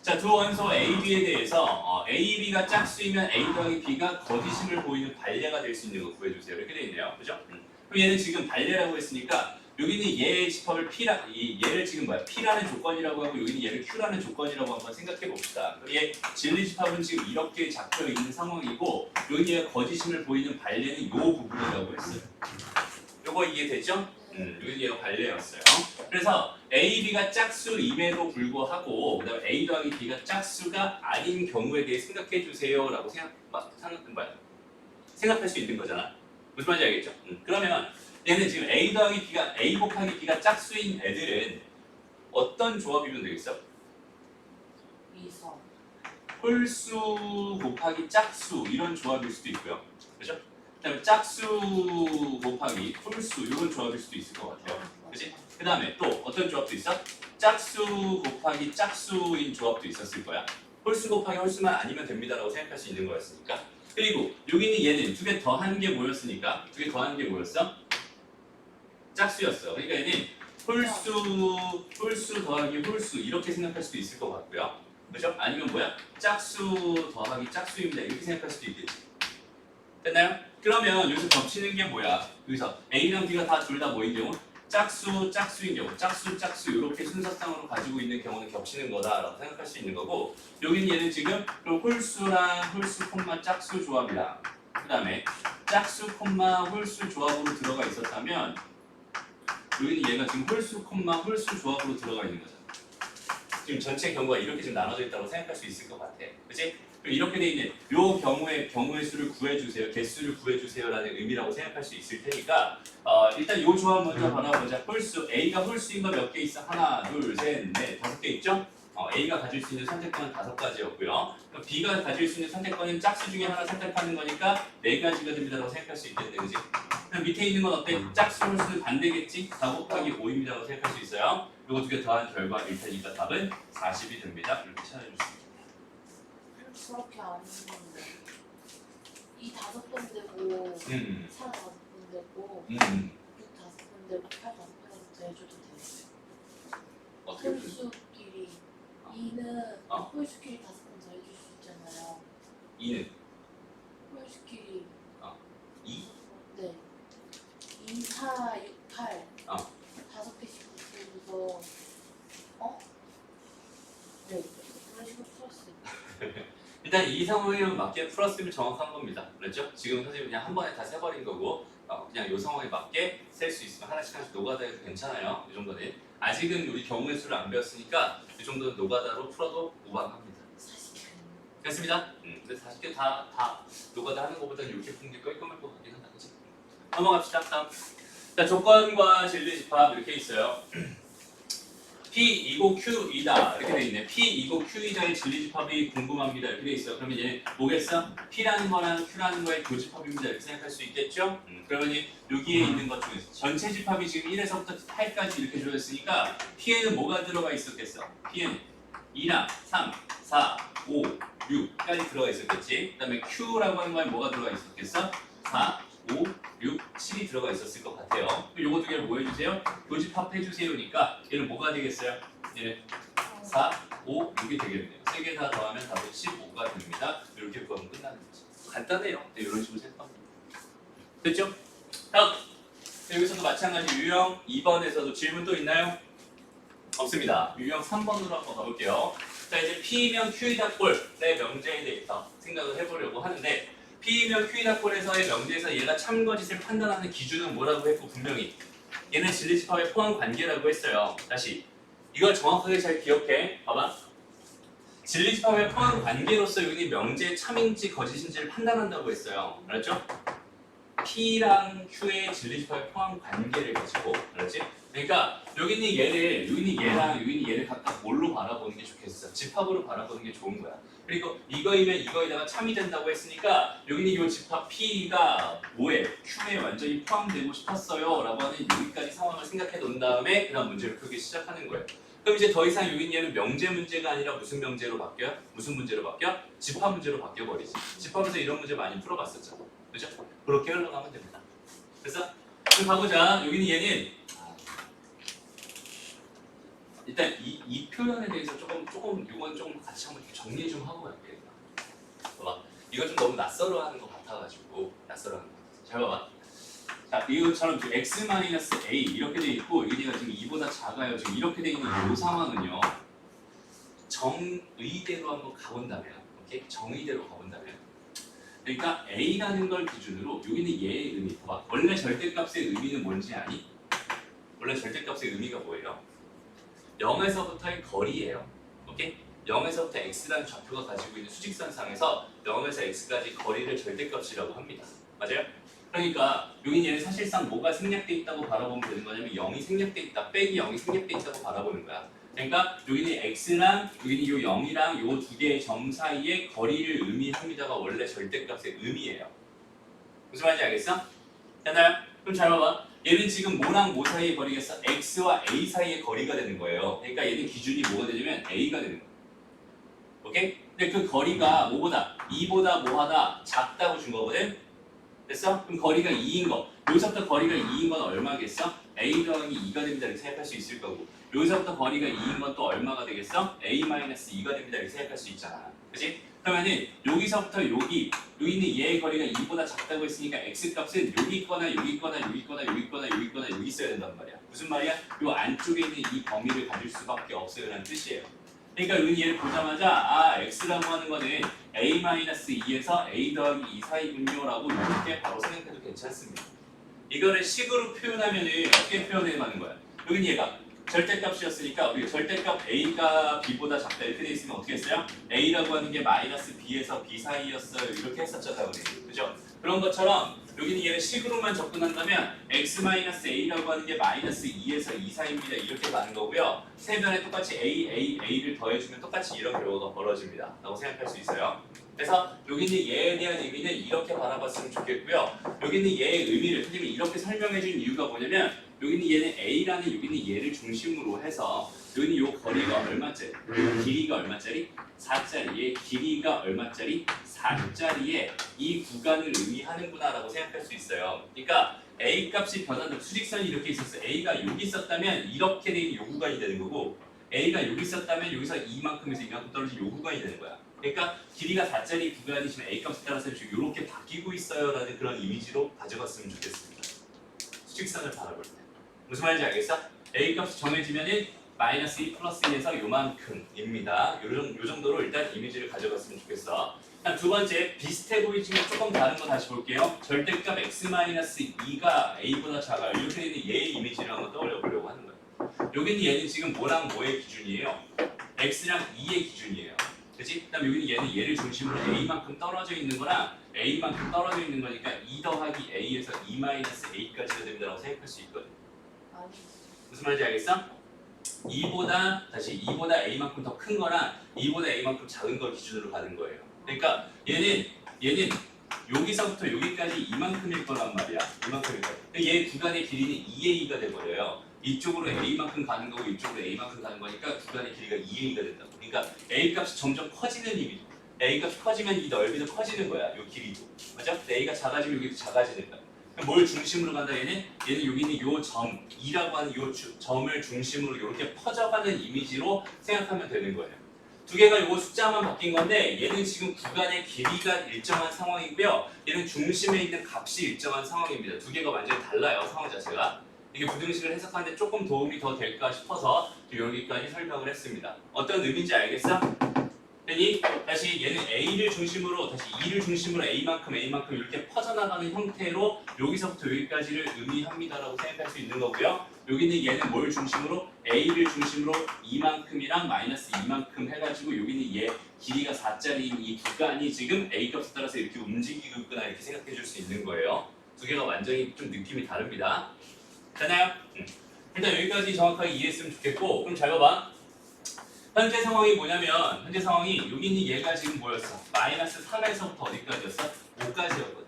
자, 두 원소 A, B에 대해서 A, B가 짝수이면 A 더하기 B가 거짓임을 보이는 반례가 될 수 있는 거 구해주세요. 이렇게 돼 있네요. 그죠? 그럼 얘는 지금 반례라고 했으니까 여기는 얘의 집합을 얘를 지금 뭐야? P라는 조건이라고 하고 여기는 얘를 Q라는 조건이라고 한번 생각해 봅시다. 얘 진리 집합은 지금 이렇게 잡혀 있는 상황이고 여기 얘가 거짓임을 보이는 반례는 이 부분이라고 했어요. 요거 이해됐죠? 여기 얘가 반례였어요. 그래서 A, B가 짝수임에도 불구하고 그다음에 A 더하기 B가 짝수가 아닌 경우에 대해 생각해 주세요라고 생각할 수 있는 거잖아. 무슨 말인지 알겠죠? 그러면 얘는 지금 A 더하기 B가 A 곱하기 B가 짝수인 애들은 어떤 조합이면 되겠어? 이성. 홀수 곱하기 짝수 이런 조합일 수도 있고요. 그렇죠? 그다음에 짝수 곱하기 홀수 이런 조합일 수도 있을 것 같아요. 그렇지? 그다음에 또 어떤 조합도 있어? 짝수 곱하기 짝수인 조합도 있었을 거야. 홀수 곱하기 홀수만 아니면 됩니다라고 생각할 수 있는 거였으니까. 그리고 여기는 얘는 두 개 더한 게 뭐였으니까 두 개 더한 게 뭐였어? 짝수였어. 그러니까 얘는 홀수 더하기 홀수 이렇게 생각할 수도 있을 것 같고요. 그죠? 아니면 뭐야? 짝수 더하기 짝수입니다. 이렇게 생각할 수도 있겠지. 됐나요? 그러면 여기서 겹치는 게 뭐야? 여기서 A랑 B가 다 둘 다 뭐인 경우? 짝수인 경우, 짝수 이렇게 순서상으로 가지고 있는 경우는 겹치는 거다라고 생각할 수 있는 거고 여기는 얘는 지금 그럼 홀수랑 홀수 콤마 짝수 조합이랑 그 다음에 짝수 콤마 홀수 조합으로 들어가 있었다면 여기는 얘가 지금 홀수 콤마 홀수 조합으로 들어가 있는 거잖아. 지금 전체 경우가 이렇게 지금 나눠져 있다고 생각할 수 있을 것 같아. 그렇지? 이렇게 돼 있는 요 경우의 수를 구해주세요, 개수를 구해주세요라는 의미라고 생각할 수 있을 테니까 일단 요 조합 먼저 받아보자. 홀수 A가 홀수인 거 몇 개 있어? 하나, 둘, 셋, 넷, 5개 있죠? A가 가질 수 있는 선택권은 5가지였고요. B가 가질 수 있는 선택권은 짝수 중에 하나 선택하는 거니까 4가지가 됩니다라고 생각할 수 있겠네, 그지? 그럼 밑에 있는 건 어때? 짝수 홀수는 반대겠지? 4 곱하기 5입니다라고 생각할 수 있어요. 요거 두 개 더한 결과일 테니까 답은 40이 됩니다. 이렇게 찾아주세요. 그렇게 안 했는데 이 5번 되고 4 5번 되고 6 5번 되고 8 5번 해줘도 돼요. 어떻게 홀수끼리 2는 홀수끼리 5번 더 해줄 수 있잖아요. 2는? 홀수끼리 2? 네 2, 4, 6, 8 5개씩 붙여서 네 그런 식으로 풀었어요. 일단 이 상황에 맞게 풀었으면 정확한 겁니다. 그렇죠? 지금 선생님이 그냥 한 번에 다 세버린 거고 그냥 이 상황에 맞게 셀 수 있으면 하나씩 노가다 해도 괜찮아요. 이 정도는. 아직은 우리 경우의 수를 안 배웠으니까 이 정도는 노가다로 풀어도 무방합니다. 40개. 됐습니다. 근데 40개 다 노가다 하는 것보다는 이렇게 푸는 게 깔끔할 것 같긴 한다. 그치? 넘어갑시다. 다음. 자, 조건과 진리 집합 이렇게 있어요. P 이고 Q이다 이렇게 돼 있네. P 이고 Q이다의 진리 집합이 궁금합니다 이렇게 돼 있어. 그러면 얘는 뭐겠어? P라는 거랑 Q라는 거의 교집합입니다 이렇게 생각할 수 있겠죠? 그러면 여기에 있는 것 중에서 전체 집합이 지금 1에서부터 8까지 이렇게 주어졌으니까 P에는 뭐가 들어가 있었겠어? P에는 2랑 3, 4, 5, 6까지 들어가 있었겠지. 그 다음에 Q라고 하는 거에 뭐가 들어가 있었겠어? 4, 5, 6, 7이 들어가 있었을 것 같아요. 요거 두 개를 뭐 해주세요? 교집합 해주세요니까 얘는 뭐가 되겠어요? 얘는 4, 5, 6이 되겠네요. 3개 다 더하면 답은 15가 됩니다. 이렇게 구하면 끝나는 거죠. 간단해요. 네, 이런 식으로 생각합니다. 됐죠? 다음! 여기서도 마찬가지 유형 2번에서도 질문 또 있나요? 없습니다. 유형 3번으로 한번 가볼게요. 자, 이제 P면 Q이다 꼴의 명제에 대해서 생각을 해보려고 하는데 P면 Q이다 꼴에서의 명제에서 얘가 참거짓을 판단하는 기준은 뭐라고 했고 분명히 얘는 진리집합의 포함 관계라고 했어요. 다시 이걸 정확하게 잘 기억해. 봐봐. 진리집합의 포함 관계로서 여기 명제의 참인지 거짓인지를 판단한다고 했어요. 알았죠? P랑 Q의 진리집합의 포함 관계를 가지고 알았지? 그러니까 여기는 얘를 각각 뭘로 바라보는 게 좋겠어? 집합으로 바라보는 게 좋은 거야. 그리고 이거이면 이거에다가 참이 된다고 했으니까 여기는 이 집합 P가 뭐에? Q에 완전히 포함되고 싶었어요 라고 하는 여기까지 상황을 생각해 놓은 다음에 그 다음 문제를 풀기 시작하는 거예요. 그럼 이제 더 이상 여기 얘는 명제 문제가 아니라 무슨 명제로 바뀌어요? 무슨 문제로 바뀌어? 집합 문제로 바뀌어버리지. 집합에서 이런 문제 많이 풀어봤었죠. 그죠? 그렇게 흘러가면 됩니다. 그래서 그럼 가보자. 여기는 얘는 일단 이 표현에 대해서 조금 이건 조금 같이 한번 정리 좀 하고 갈게요. 봐봐. 이거 좀 너무 낯설어하는 것 같아가지고 낯설어하는 것 같아서 잘 봐봐. 자 이것처럼 x-a 이렇게 돼 있고 여기가 지금 2보다 작아요. 지금 이렇게 돼 있는 이 상황은요. 정의대로 한번 가본다면, 오케이? 정의대로 가본다면, 그러니까 a라는 걸 기준으로 여기는 얘의 의미. 봐봐. 원래 절대값의 의미는 뭔지 아니? 원래 절대값의 의미가 뭐예요? 0에서부터의 거리예요. 오케이? 0에서부터 x라는 좌표가 가지고 있는 수직선상에서 0에서 x까지 거리를 절대값이라고 합니다. 맞아요? 그러니까 여기 얘는 사실상 뭐가 생략돼 있다고 바라보면 되는 거냐면 0이 생략돼 있다, 빼기 0이 생략돼 있다고 바라보는 거야. 그러니까 여기는 x랑 여기는 요 0이랑 요 두 개의 점 사이의 거리를 의미합니다가 원래 절대값의 의미예요. 무슨 말인지 알겠어? 됐나요? 그럼 잘 봐봐. 얘는 지금 뭐랑 뭐 사이의 거리겠어? x와 a 사이의 거리가 되는 거예요. 그러니까 얘는 기준이 뭐가 되냐면 a가 되는 거예요. 오케이? 근데 그 거리가 뭐보다 2보다 뭐하다 작다고 준 거거든? 됐어? 그럼 거리가 2인 거. 여기서부터 거리가 2인 건 얼마겠어? a 더하기 2가 됩니다. 이렇게 생각할 수 있을 거고. 여기서부터 거리가 2인 건 또 얼마가 되겠어? a-2가 됩니다. 이렇게 생각할 수 있잖아. 그치? 그러면은 여기서부터 여기는 얘의 거리가 2보다 작다고 했으니까 x값은 여기 있거나 여기 있거나 여기 있거나 여기 있거나 여기 있거나 여기 있어야 된단 말이야. 무슨 말이야? 요 안쪽에 있는 이 범위를 가질 수밖에 없어요 라는 뜻이에요. 그러니까 여기 얘를 보자마자 아 x라고 하는 거는 a-2에서 a 더하기 2 사이군요 라고 이렇게 바로 생각해도 괜찮습니다. 이거를 식으로 표현하면은 어떻게 표현해가는 거야? 여기는 얘가 절대값이었으니까 우리 절대값 a가 b보다 작다 이렇게 돼 있으면 어떻게 했어요? a라고 하는 게 마이너스 b에서 b 사이였어요 이렇게 했었잖아요 우리. 그죠? 그런 것처럼 여기는 얘를 식으로만 접근한다면 x-a라고 하는 게 마이너스 2에서 2 사이입니다 이렇게 가는 거고요. 세 변에 똑같이 a를 더해주면 똑같이 이런 결과가 벌어집니다 라고 생각할 수 있어요. 그래서 여기는 얘에 대한 의미는 이렇게 바라봤으면 좋겠고요. 여기는 얘의 의미를 선생님이 이렇게 설명해 준 이유가 뭐냐면 여기는 얘는 a라는 여기는 얘를 중심으로 해서 여기는 요 거리가 얼마짜리? 길이가 얼마짜리? 4짜리. 얘 길이가 얼마짜리? 4짜리에 이 구간을 의미하는구나 라고 생각할 수 있어요. 그러니까 a 값이 변한다. 수직선이 이렇게 있었어. a가 여기 있었다면 이렇게 된 요 구간이 되는 거고 a가 여기 있었다면 여기서 이만큼에서 이만큼 떨어진 요 구간이 되는 거야. 그러니까 길이가 4짜리 구간이 지금 a 값에 따라서 지금 이렇게 바뀌고 있어요 라는 그런 이미지로 가져갔으면 좋겠습니다. 수직선을 바라볼 때. 무슨 말인지 알겠어? a 값이 정해지면은 마이너스 2 플러스 2에서 요만큼입니다. 요 정도로 일단 이미지를 가져갔으면 좋겠어. 두 번째, 비슷해 보이지만 조금 다른 거 다시 볼게요. 절대값 x-2가 a보다 작아요. 이렇게 되는 얘의 이미지를 한번 떠올려 보려고 하는 거예요. 여기는 얘는 지금 뭐랑 뭐의 기준이에요? x랑 2의 기준이에요. 그치? 그 다음 여기는 얘를 중심으로 a만큼 떨어져 있는 거랑 a만큼 떨어져 있는 거니까 2 더하기 a에서 2-a까지가 된다고 생각할 수 있거든. 무슨 말인지 알겠어? 2보다 a만큼 더 큰 거랑 2보다 a만큼 작은 걸 기준으로 가는 거예요. 그러니까 얘는 여기서부터 여기까지 이만큼일 거란 말이야. 이만큼일 거야. 얘 구간의 길이는 2a가 돼버려요. 이쪽으로 a만큼 가는 거고 이쪽으로 a만큼 가는 거니까 구간의 길이가 2a가 된다고. 그러니까 a 값이 점점 커지는 이미지. a 값이 커지면 이 넓이도 커지는 거야. 요 길이도. 맞아? a가 작아지면 여기도 작아지는 거야. 뭘 중심으로 간다 얘는 여기 있는 요 점, 2라고 하는 요 점을 중심으로 이렇게 퍼져가는 이미지로 생각하면 되는 거예요. 두 개가 요거 숫자만 바뀐 건데 얘는 지금 구간의 길이가 일정한 상황이고요. 얘는 중심에 있는 값이 일정한 상황입니다. 두 개가 완전히 달라요. 상황 자체가. 이게 부등식을 해석하는데 조금 도움이 더 될까 싶어서 여기까지 설명을 했습니다. 어떤 의미인지 알겠어? 그러니 다시 얘는 a를 중심으로 다시 2를 중심으로 a만큼 이렇게 퍼져나가는 형태로 여기서부터 여기까지를 의미합니다라고 생각할 수 있는 거고요. 여기는 얘는 뭘 중심으로? a를 중심으로 이만큼이랑 마이너스 이만큼 해가지고 여기는 얘 길이가 4짜리인 이 구간이 지금 a 값에 따라서 이렇게 움직이고 있구나 이렇게 생각해 줄 수 있는 거예요. 두 개가 완전히 좀 느낌이 다릅니다. 되나요? 일단 여기까지 정확하게 이해했으면 좋겠고 그럼 잘 봐봐. 현재 상황이 뭐냐면 현재 상황이 여기 있는 얘가 지금 뭐였어? 마이너스 3에서부터 어디까지였어? 5까지였거든.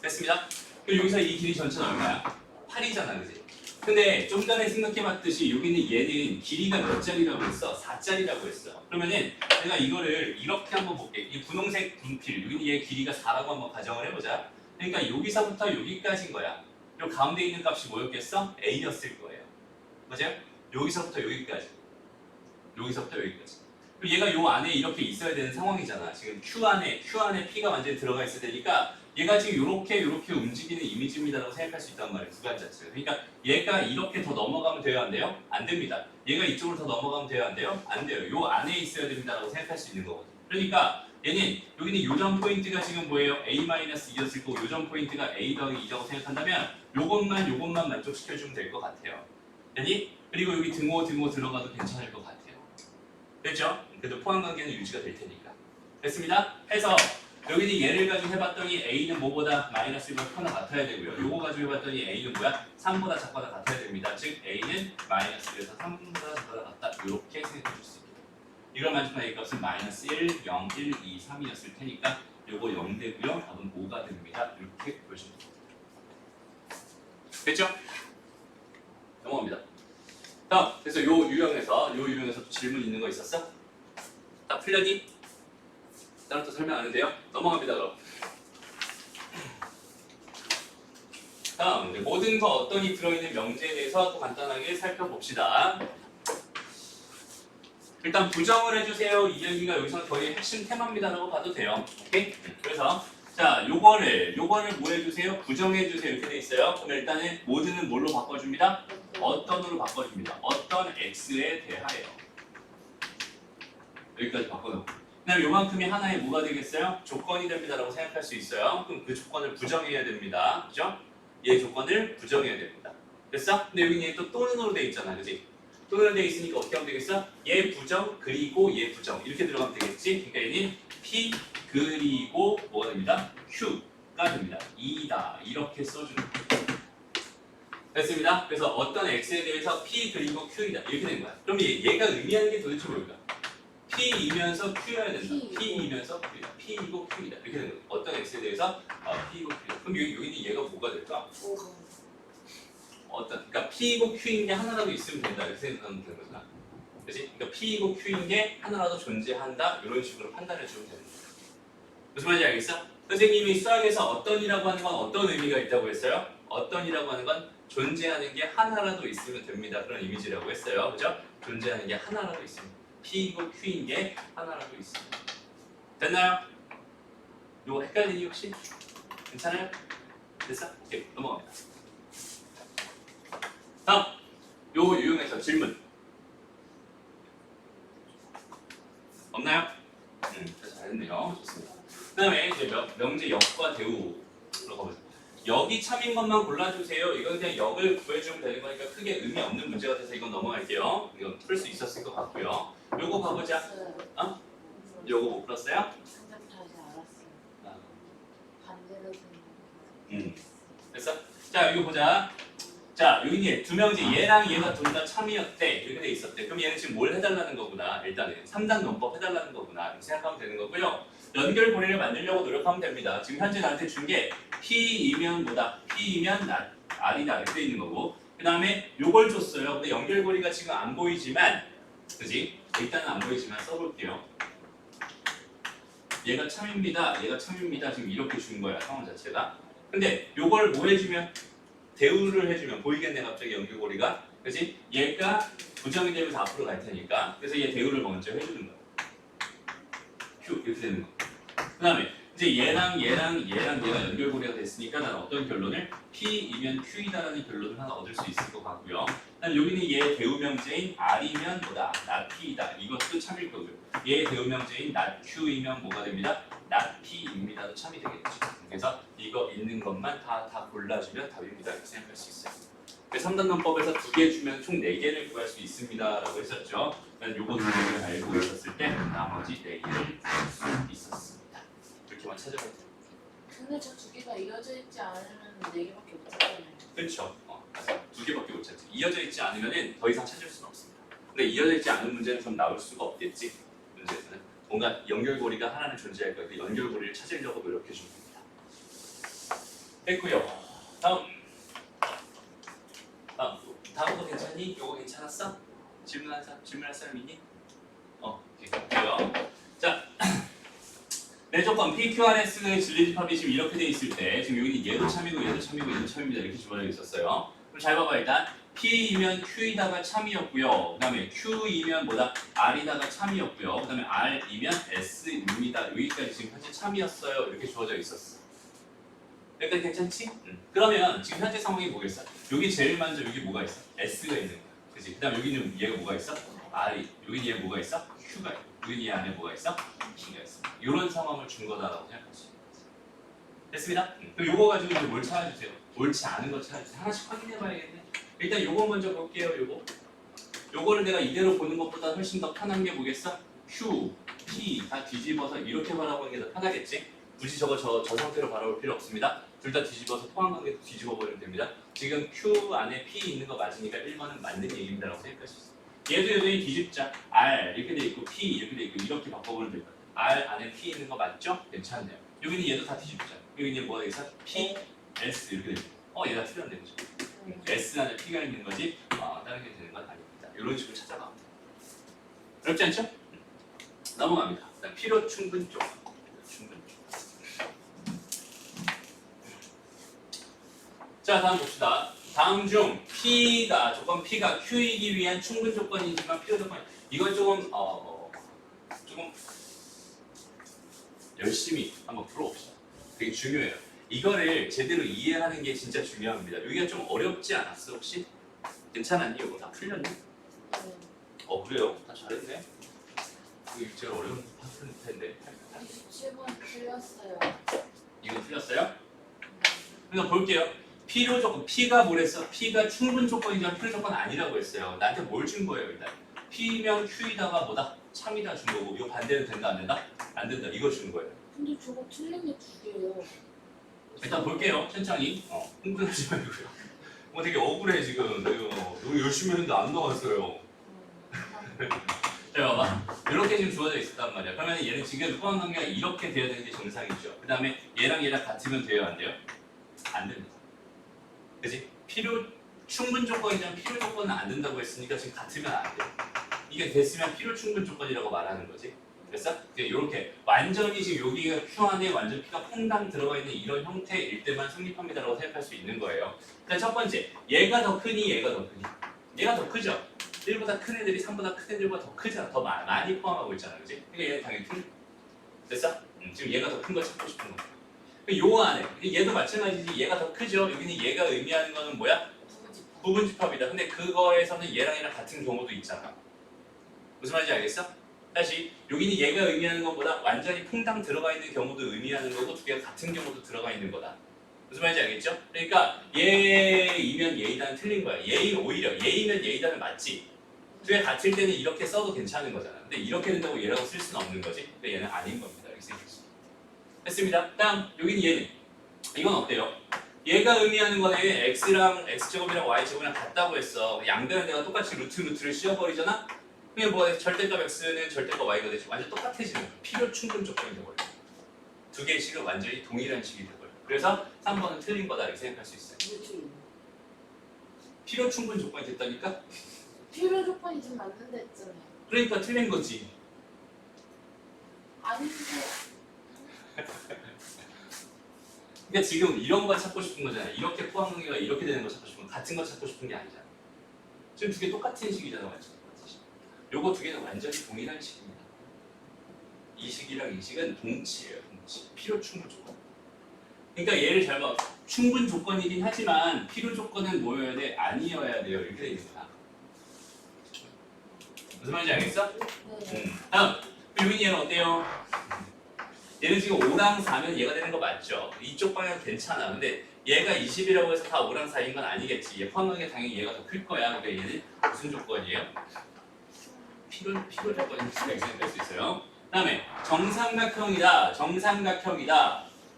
됐습니다. 그럼 여기서 이 길이 전체는 얼마야? 8이잖아, 그지? 근데 좀 전에 생각해봤듯이 여기는 얘는 길이가 몇 짜리라고 했어? 4짜리라고 했어. 그러면은 내가 이거를 이렇게 한번 볼게. 이 분홍색 분필, 여기는 얘 길이가 4라고 한번 가정을 해보자. 그러니까 여기서부터 여기까지인 거야. 요 가운데 있는 값이 뭐였겠어? A였을 거예요. 맞아요? 여기서부터 여기까지. 여기서부터 여기까지. 그럼 얘가 요 안에 이렇게 있어야 되는 상황이잖아. 지금 Q 안에 P가 완전히 들어가 있어야 되니까 얘가 지금 요렇게 움직이는 이미지입니다라고 생각할 수 있단 말이에요. 구간 자체가. 그러니까 얘가 이렇게 더 넘어가면 돼요, 안 돼요? 안 됩니다. 얘가 이쪽으로 더 넘어가면 돼요, 안 돼요? 안 돼요. 요 안에 있어야 됩니다라고 생각할 수 있는 거거든요. 그러니까 얘는 여기는 요점 포인트가 지금 뭐예요? A-2였을 거고 요점 포인트가 A 더하기 2라고 생각한다면 요것만 만족시켜주면 될 것 같아요. 되니? 그리고 여기 등호 들어가도 괜찮을 것 같아요. 됐죠? 그래도 포함관계는 유지가 될 테니까. 됐습니다? 해서 여기는 얘를 가지고 해봤더니 A는 뭐보다 마이너스 1보다 크거나 같아야 되고요. 요거 가지고 해봤더니 A는 뭐야? 3보다 작거나 같아야 됩니다. 즉 A는 마이너스 1에서 3보다 작거나 같다. 이렇게 생각해 줄 수 있겠다. 이걸 만족한 A 값은 마이너스 1, 0, 1, 2, 3이었을 테니까 요거 0 되고요. 답은 5가 됩니다. 이렇게 보시면 됩니다. 됐죠? 넘어갑니다. 다음, 그래서 요 유형에서 질문 있는 거 있었어? 다 풀렸니? 따로 또 설명 안 해도요? 넘어갑니다. 그럼. 다음, 모든 거 어떤이 들어있는 명제에 대해서 또 간단하게 살펴봅시다. 일단 부정을 해주세요. 이 얘기가 여기서 거의 핵심 테마입니다라고 봐도 돼요. 오케이? 그래서 자, 요거를 뭐 해주세요? 부정해주세요. 이렇게 돼 있어요. 그럼 일단은 모든은 뭘로 바꿔줍니다? 어떤으로 바꿔줍니다. 어떤 x에 대하여. 여기까지 바꿔놓고. 그다음 요만큼이 하나의 뭐가 되겠어요? 조건이 됩니다라고 생각할 수 있어요. 그럼 그 조건을 부정해야 됩니다. 그죠? 얘 조건을 부정해야 됩니다. 됐어? 근데 여기 얘 또 또는으로 돼 있잖아. 그지? 또는 돼 있으니까 어떻게 하면 되겠어? 얘 부정 그리고 얘 부정 이렇게 들어가면 되겠지? 그러니까 얘는 P 그리고 뭐가 됩니다? Q가 됩니다. 2다 이렇게 써주는 거예요. 됐습니다. 그래서 어떤 X에 대해서 P 그리고 Q이다 이렇게 된 거야. 그럼 얘가 의미하는 게 도대체 뭘까? P이면서 Q여야 된다. P이면서 Q이다. P이고 Q이다. 이렇게 되는 거예요. 어떤 X에 대해서 P이고 Q이다. 그럼 여기는 얘가 뭐가 될까? 그러니까 P이고 Q인 게 하나라도 있으면 된다. 이렇게 생각하면 되는 거잖아. 그렇지? 그러니까 P이고 Q인 게 하나라도 존재한다. 이런 식으로 판단해 주면 되는 거야. 무슨 말인지 알겠어? 선생님이 수학에서 어떤이라고 하는 건 어떤 의미가 있다고 했어요? 어떤이라고 하는 건 존재하는 게 하나라도 있으면 됩니다. 그런 이미지라고 했어요. 그죠? 존재하는 게 하나라도 있으면. P이고 Q인 게 하나라도 있습니다. 됐나요? 이거 헷갈리니 혹시? 괜찮아요? 됐어? 오케이, 넘어갑니다. 다음, 요 유형에서 질문 없나요? 잘했네요. 좋습니다. 그 다음에 이제 명제 역과 대우로 가보죠. 역이 참인 것만 골라주세요. 이건 그냥 역을 구해주면 되는 거니까 크게 의미 없는 문제 같아서 이건 넘어갈게요. 이건 풀 수 있었을 것 같고요. 요거 가보자. 어? 요거 못 풀었어요? 됐어? 자, 이거 보자. 자, 여기 두 명이지. 얘랑 얘가 둘 다 참이었대. 이렇게 돼 있었대. 그럼 얘는 지금 뭘 해달라는 거구나. 일단은 3단 논법 해달라는 거구나. 이렇게 생각하면 되는 거고요. 연결고리를 만들려고 노력하면 됩니다. 지금 현재 나한테 준 게 P이면 뭐다? P이면 R이다. 이렇게 돼 있는 거고. 그 다음에 요걸 줬어요. 근데 연결고리가 지금 안 보이지만, 그지? 일단은 안 보이지만 써볼게요. 얘가 참입니다. 얘가 참입니다. 지금 이렇게 준 거야. 상황 자체가. 근데 요걸 뭐 해주면? 대우를 해주면 보이겠네 갑자기 연결고리가. 그지? 얘가 부정이 되면서 앞으로 갈 테니까. 그래서 얘 대우를 먼저 해주는 거야. Q 이렇게 되는 거. 그 다음에 이제 얘랑 얘가 연결고리가 됐으니까 난 어떤 결론을 P이면 Q이다라는 결론을 하나 얻을 수 있을 것 같고요. 난 여기는 얘 대우명제인 R이면 뭐다? not P이다. 이것도 참일 거고요. 얘 대우명제인 not Q이면 뭐가 됩니다? not P입니다도 참이 되겠죠. 그래서 이거 있는 것만 다 골라주면 답입니다. 이렇게 생각할 수 있어요. 3단 논법에서 2개 주면 총 4개를 구할 수 있습니다. 라고 했었죠. 요거 2개를 알고 있었을 때 나머지 4개를 구할 수 있었습니다. 이렇게만 찾아봐야 돼요. 근데 저 두 개가 이어져 있지 않으면 4개밖에 못 찾잖아요. 그렇죠. 맞아. 2개밖에 못 찾지. 이어져 있지 않으면 더 이상 찾을 수는 없습니다. 근데 이어져 있지 않은 문제는 좀 나올 수가 없겠지. 문제에서는 뭔가 연결고리가 하나는 존재할 거야. 그 연결고리를 찾으려고 노력해 줍니다. 됐고요. 다음. 다음 거 괜찮니? 요거 괜찮았어? 질문할 사람 있니? 오케이. 그래요. 자, 내 조건 PQRS의 진리집합이 지금 이렇게 돼 있을 때 지금 여기는 얘도 참이고 얘도 참이고 얘도 참입니다. 이렇게 주어져 있었어요. 그럼 잘 봐봐 일단 P이면 Q이다가 참이었고요. 그 다음에 Q이면 뭐다? R이다가 참이었고요. 그 다음에 R이면 S입니다. 여기까지 지금 현재 참이었어요. 이렇게 주어져 있었어. 여기까지 괜찮지? 그러면 지금 현재 상황이 뭐겠어? 여기 제일 먼저 여기 뭐가 있어? S가 있는 거야. 그치? 그 다음 여기는 얘가 뭐가 있어? R이. 여기는 얘 뭐가 있어? Q가 있고. 여기는 얘 안에 뭐가 있어? P가 있어. 이런 상황을 준 거다라고 생각하시면 됐습니다? 그럼 요거 가지고 이제 뭘 찾아주세요? 옳지 않은 거 찾아주세요. 하나씩 확인해 봐야겠네. 일단 요거 먼저 볼게요. 요거를 내가 이대로 보는 것보다 훨씬 더 편한 게 뭐겠어? Q, P 다 뒤집어서 이렇게 바라보는 게 더 편하겠지? 굳이 저 상태로 바라볼 필요 없습니다. 둘 다 뒤집어서 포함관계 뒤집어 버리면 됩니다. 지금 Q 안에 P 있는 거 맞으니까 1번은 맞는 얘기입니다라고 생각할 수 있어요. 얘도 여전히 뒤집자. R 이렇게 돼 있고 P 이렇게 돼 있고 이렇게 바꿔보면 됩니다. R 안에 P 있는 거 맞죠? 괜찮네요. 여기는 얘도 다 뒤집자. 여기는 뭐가 있어? P, S 이렇게 돼 있고 얘가 틀렸네. 그죠? S 안에 P가 있는 거지 다른 게 되는 건 아닙니다. 이런 식으로 찾아가면 돼요. 어렵지 않죠? 넘어갑니다. 필요 충분 쪽. 자 다음 봅시다. 다음 중 조건 P가 Q이기 위한 충분 조건이지만 필요 조건 이건 조금 열심히 한번 풀어봅시다. 되게 중요해요. 이거를 제대로 이해하는 게 진짜 중요합니다. 여기가 좀 어렵지 않았어 혹시? 괜찮았니? 이거 다 풀렸니? 그래요? 다 잘했네. 이거 제일 어려운 파트일 텐데. 27번 틀렸어요. 이거 틀렸어요? 그래서 볼게요. 필요 조건, P가 뭐랬어? P가 충분 조건이지만 필요 조건 아니라고 했어요. 나한테 뭘 준 거예요, 일단? P면 Q이다가 뭐다? 참이다 준 거고, 이거 반대는 된다, 안 된다? 안 된다, 이거 준 거예요. 근데 저거 틀린 게 두 개예요. 일단 볼게요, 천천히. 흥분하지 말고요. 되게 억울해, 지금. 너무 열심히 했는데 안 나왔어요. 자, 봐봐. 이렇게 지금 주어져 있었단 말이야. 그러면 얘는 지금 포함 관계가 이렇게 돼야 되는 게 정상이죠. 그 다음에 얘랑 같으면 돼요, 안 돼요? 안 됩니다. 그치? 충분 조건이면 필요 조건은 안 된다고 했으니까 지금 같으면 안 돼. 이게 됐으면 필요 충분 조건이라고 말하는 거지. 됐어? 이렇게 완전히 지금 여기가 Q 안에 완전 P가 퐁당 들어가 있는 이런 형태일 때만 성립합니다라고 생각할 수 있는 거예요. 자, 첫 번째, 얘가 더 크니 얘가 더 크니? 얘가 더 크죠? 1보다 큰 애들이 3보다 큰 애들보다 더 크잖아. 더 많이 포함하고 있잖아. 그치? 그러니까 얘는 당연히 큰. 됐어? 지금 얘가 더 큰 거 찾고 싶은 거. 요 안에 얘도 마찬가지지. 얘가 더 크죠. 여기는 얘가 의미하는 거는 뭐야? 부분집합이다. 근데 그거에서는 얘랑 같은 경우도 있잖아. 무슨 말인지 알겠어? 다시 여기는 얘가 의미하는 것보다 완전히 퐁당 들어가 있는 경우도 의미하는 거고 두 개가 같은 경우도 들어가 있는 거다. 무슨 말인지 알겠죠? 그러니까 얘이면 얘이다는 틀린 거야. 오히려 얘이면 얘이다는 맞지. 두 개 같을 때는 이렇게 써도 괜찮은 거잖아. 근데 이렇게 된다고 얘라고 쓸 수는 없는 거지. 근데 얘는 아닌 겁니다. 이렇게 생겼어. 됐습니다. 다음 여기는 얘는 이건 어때요? 얘가 의미하는 거는 x랑 x제곱이랑 y제곱이랑 같다고 했어. 양변을 내가 똑같이 루트를 씌워버리잖아? 그게 뭐 절대값 x는 절대값 y가 되지. 완전 똑같아지는 거야. 필요 충분 조건이 돼버려. 두 개의 식은 완전히 동일한 식이 돼버려. 그래서 3번은 틀린 거다 이렇게 생각할 수 있어요. 필요 충분 조건이 됐다니까? 필요 조건이 지금 맞는다 했잖아요. 그러니까 틀린 거지. 아닌데. 그러니까 지금 이런 거 찾고 싶은 거잖아. 이렇게 포함 관계가 이렇게 되는 거 찾고 싶은 거, 같은 거 찾고 싶은 게 아니잖아. 지금 두 개 똑같은 식이잖아, 완전 똑같은 식. 요거 두 개는 완전히 동일한 식입니다. 이 식이랑 이 식은 동치예요, 동치. 필요 충분 조건. 그러니까 얘를 잘 봐. 충분 조건이긴 하지만 필요 조건은 뭐여야 돼? 아니어야 돼요. 이렇게 돼 있는 거야. 무슨 말인지 알겠어? 네. 다음. 여기 얘는 어때요? 얘는 지금 5랑 4면 얘가 되는 거 맞죠? 이쪽 방향 괜찮아. 근데 얘가 20이라고 해서 다 5랑 4인 건 아니겠지. 얘 포함하게 당연히 얘가 더 클 거야. 그러니까 얘는 무슨 조건이에요? 필요 조건이라고 생각할 수 있어요. 그 다음에 정삼각형이다.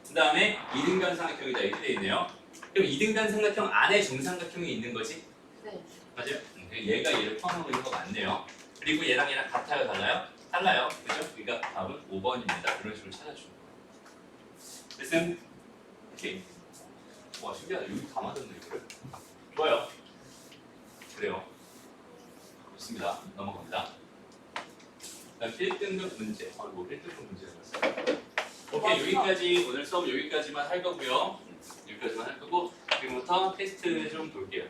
그 다음에 이등변 삼각형이다. 이렇게 돼 있네요. 그럼 이등변 삼각형 안에 정삼각형이 있는 거지? 네. 맞아요? 얘가 얘를 포함하고 있는 거 맞네요. 그리고 얘랑 같아요? 달라요? 달라요. 그죠? 그러니까 답은 5번입니다. 이런 식으로 찾아주는 거예요. 됐음? 오케이. 와 신기하다. 여기 다 맞았네 이거를. 좋아요. 그래요. 좋습니다. 넘어갑니다. 그다음 1등급 문제. 아이고 1등급 문제가 있어요. 오케이 여기까지 오늘 수업 여기까지만 할 거고요. 여기까지만 할 거고 지금부터 테스트 좀 볼게요.